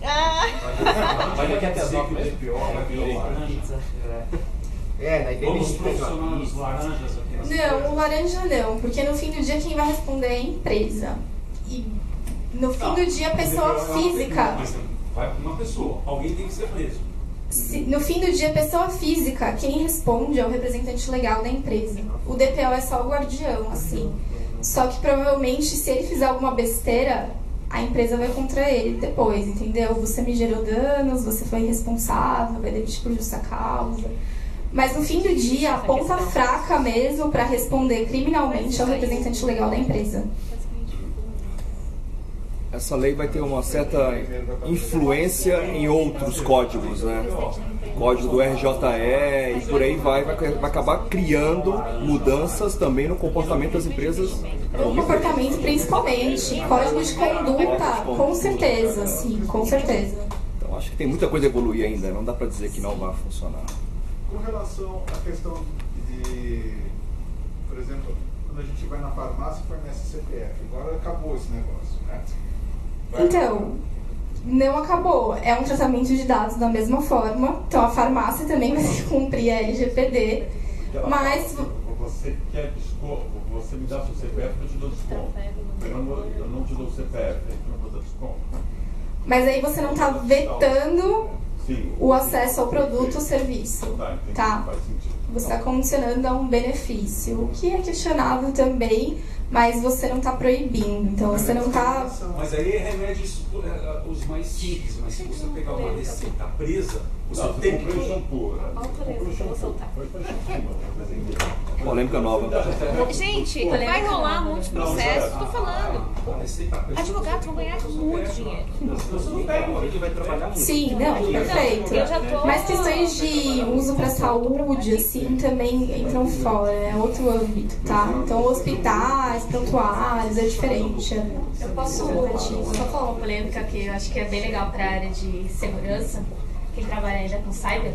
Vai daqui até as 9 mesmo? Na IBM Vamos profissional dos laranjas aqui. Não, o laranja não, porque no fim do dia quem vai responder é a empresa. E no fim do dia a pessoa física... Vai para uma pessoa, alguém tem que ser preso. No fim do dia, a pessoa física, quem responde é o representante legal da empresa. O DPO é só o guardião, assim. Só que provavelmente, se ele fizer alguma besteira, a empresa vai contra ele depois, entendeu? Você me gerou danos, você foi irresponsável, vai demitir por justa causa. Mas no fim do dia, a ponta fraca mesmo para responder criminalmente é o representante legal da empresa. Essa lei vai ter uma certa influência em outros códigos, né? O código do RJE e por aí vai acabar criando mudanças também no comportamento das empresas. No comportamento principalmente, código de conduta, com certeza, sim, com certeza. Então acho que tem muita coisa a evoluir ainda, não dá para dizer que não vai funcionar. Com relação à questão de, por exemplo, quando a gente vai na farmácia e fornece CPF, agora acabou esse negócio, né? Então, não acabou. É um tratamento de dados da mesma forma. Então, a farmácia também vai cumprir a LGPD. Mas... Você quer desconto, você me dá seu CPF, eu te dou desconto. Eu não te dou o CPF, eu não vou dar desconto. Mas aí você não está vetando o acesso ao produto ou serviço. Tá? Você está condicionando a um benefício. O que é questionável também, mas você não está proibindo, então você não está... Mas aí é remédios os mais simples, mas se você pegar uma receita presa, você tem que... Polêmica nova. Gente, vai rolar muitos processos, estou falando. Advogados vão ganhar muito dinheiro. Você não pega uma que vai trabalhar muito. Sim, não, perfeito. Mas questões de uso para saúde, assim, também entram fora, é outro âmbito, tá? Então, hospitais, prontuários, é diferente. Eu posso só falar uma polêmica que eu acho que é bem legal para a área de segurança, quem trabalha ainda com cyber.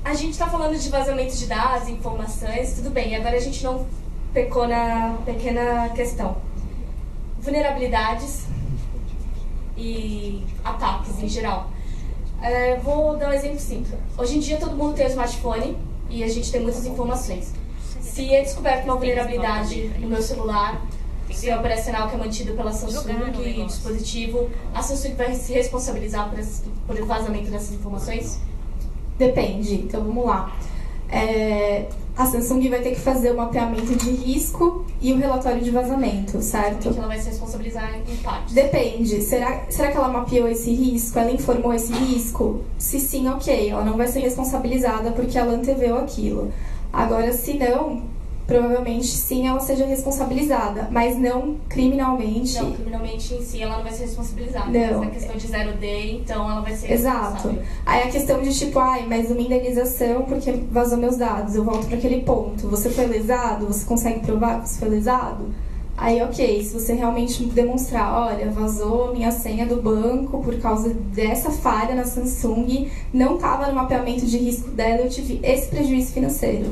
A gente está falando de vazamento de dados, informações, tudo bem. Agora a gente não pecou na pequena questão. Vulnerabilidades e ataques em geral. Vou dar um exemplo simples. Hoje em dia todo mundo tem um smartphone e a gente tem muitas informações. Se é descoberto uma vulnerabilidade no meu celular, se é operacional que é mantido pela Samsung e dispositivo, a Samsung vai se responsabilizar por vazamento dessas informações? Depende, então vamos lá. A Samsung vai ter que fazer o mapeamento de risco e o relatório de vazamento, certo? Porque ela vai se responsabilizar em partes. Depende. Será que ela mapeou esse risco? Ela informou esse risco? Se sim, ok. Ela não vai ser responsabilizada porque ela anteveu aquilo. Agora, se não, provavelmente sim ela seja responsabilizada, mas não criminalmente. Não, criminalmente em si ela não vai ser responsabilizada. Não. Mas na questão de 0D, então ela vai ser Exato. responsável. Aí a questão de tipo, mas uma indenização porque vazou meus dados, eu volto para aquele ponto. Você foi lesado? Você consegue provar que você foi lesado? Aí, ok, se você realmente demonstrar, olha, vazou minha senha do banco por causa dessa falha na Samsung, não estava no mapeamento de risco dela, eu tive esse prejuízo financeiro.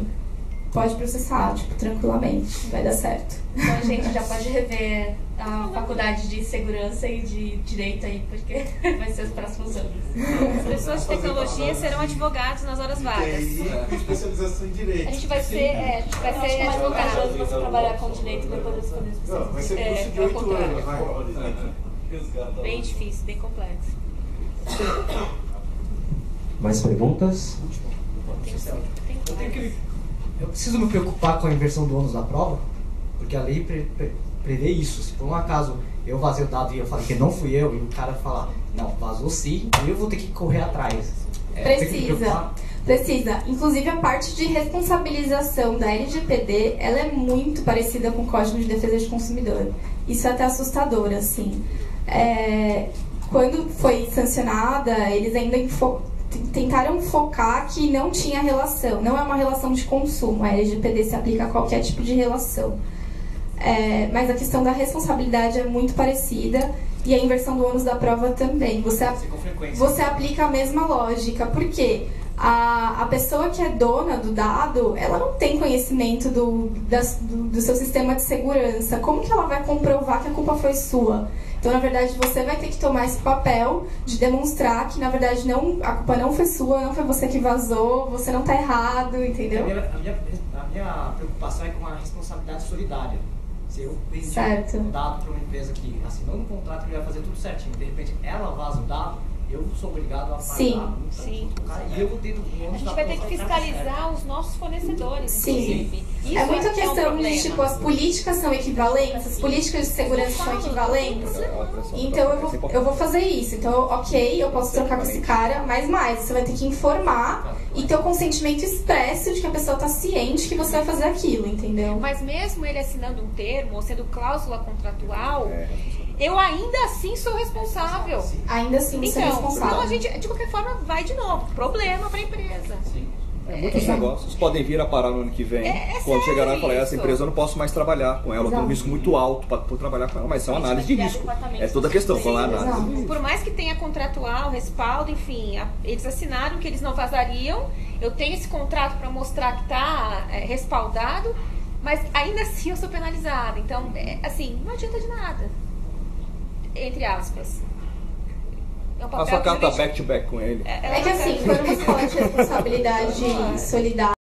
Pode processar, tipo, tranquilamente, vai dar certo. Então a gente já pode rever a faculdade de segurança e de direito aí, porque vai ser os próximos anos. As pessoas de tecnologia serão advogados nas horas vagas. Com especialização em direito. A gente vai ser advogado. Você trabalhar com direito depois das coisas. Não, vai ser curso de 8 anos, vai. Bem difícil, bem complexo. Mais perguntas? Eu preciso me preocupar com a inversão do ônus da prova, porque a lei prevê isso. Se por um acaso eu vazei o dado e eu falei que não fui eu, e o cara falar, não, vazou sim, eu vou ter que correr atrás. Precisa. Inclusive, a parte de responsabilização da LGPD, ela é muito parecida com o Código de Defesa de Consumidor. Isso é até assustador, assim. Quando foi sancionada, eles ainda tentaram focar que não tinha relação, não é uma relação de consumo, a LGPD se aplica a qualquer tipo de relação. Mas a questão da responsabilidade é muito parecida e a inversão do ônus da prova também. Você aplica a mesma lógica, porque a pessoa que é dona do dado, ela não tem conhecimento do seu sistema de segurança. Como que ela vai comprovar que a culpa foi sua? Então, na verdade, você vai ter que tomar esse papel de demonstrar que, na verdade, a culpa não foi sua, não foi você que vazou, você não está errado, entendeu? A minha preocupação é com a responsabilidade solidária. Se eu vendi um dado para uma empresa que assinou um contrato que vai fazer tudo certinho, de repente ela vaza o dado, eu sou obrigado a pagar. Sim. E eu vou ter a gente vai ter que fiscalizar os nossos fornecedores. Sim. É muita questão de, tipo, as políticas são equivalentes, as políticas de segurança são equivalentes. Então eu vou fazer isso. Então, ok, eu posso trocar com esse cara, mas mais, você vai ter que informar e ter o consentimento expresso de que a pessoa está ciente que você vai fazer aquilo, entendeu? Mas mesmo ele assinando um termo, ou sendo cláusula contratual, eu ainda assim sou responsável. Ainda assim sou responsável. Então a gente, de qualquer forma, vai de novo. Problema para a empresa. Muitos negócios podem vir a parar no ano que vem. Quando chegar lá e falar, essa empresa eu não posso mais trabalhar com ela, eu tenho um risco muito alto para trabalhar com ela, mas é uma análise de risco. É toda a questão, falar análise. Por mais que tenha contratual, respaldo, enfim, eles assinaram que eles não vazariam, eu tenho esse não para mostrar que está respaldado, mas ainda assim eu sou penalizada. Então, assim, não adianta de nada. Entre aspas. Faça a carta back-to-back com ele. É que assim, quando você fala de responsabilidade solidária,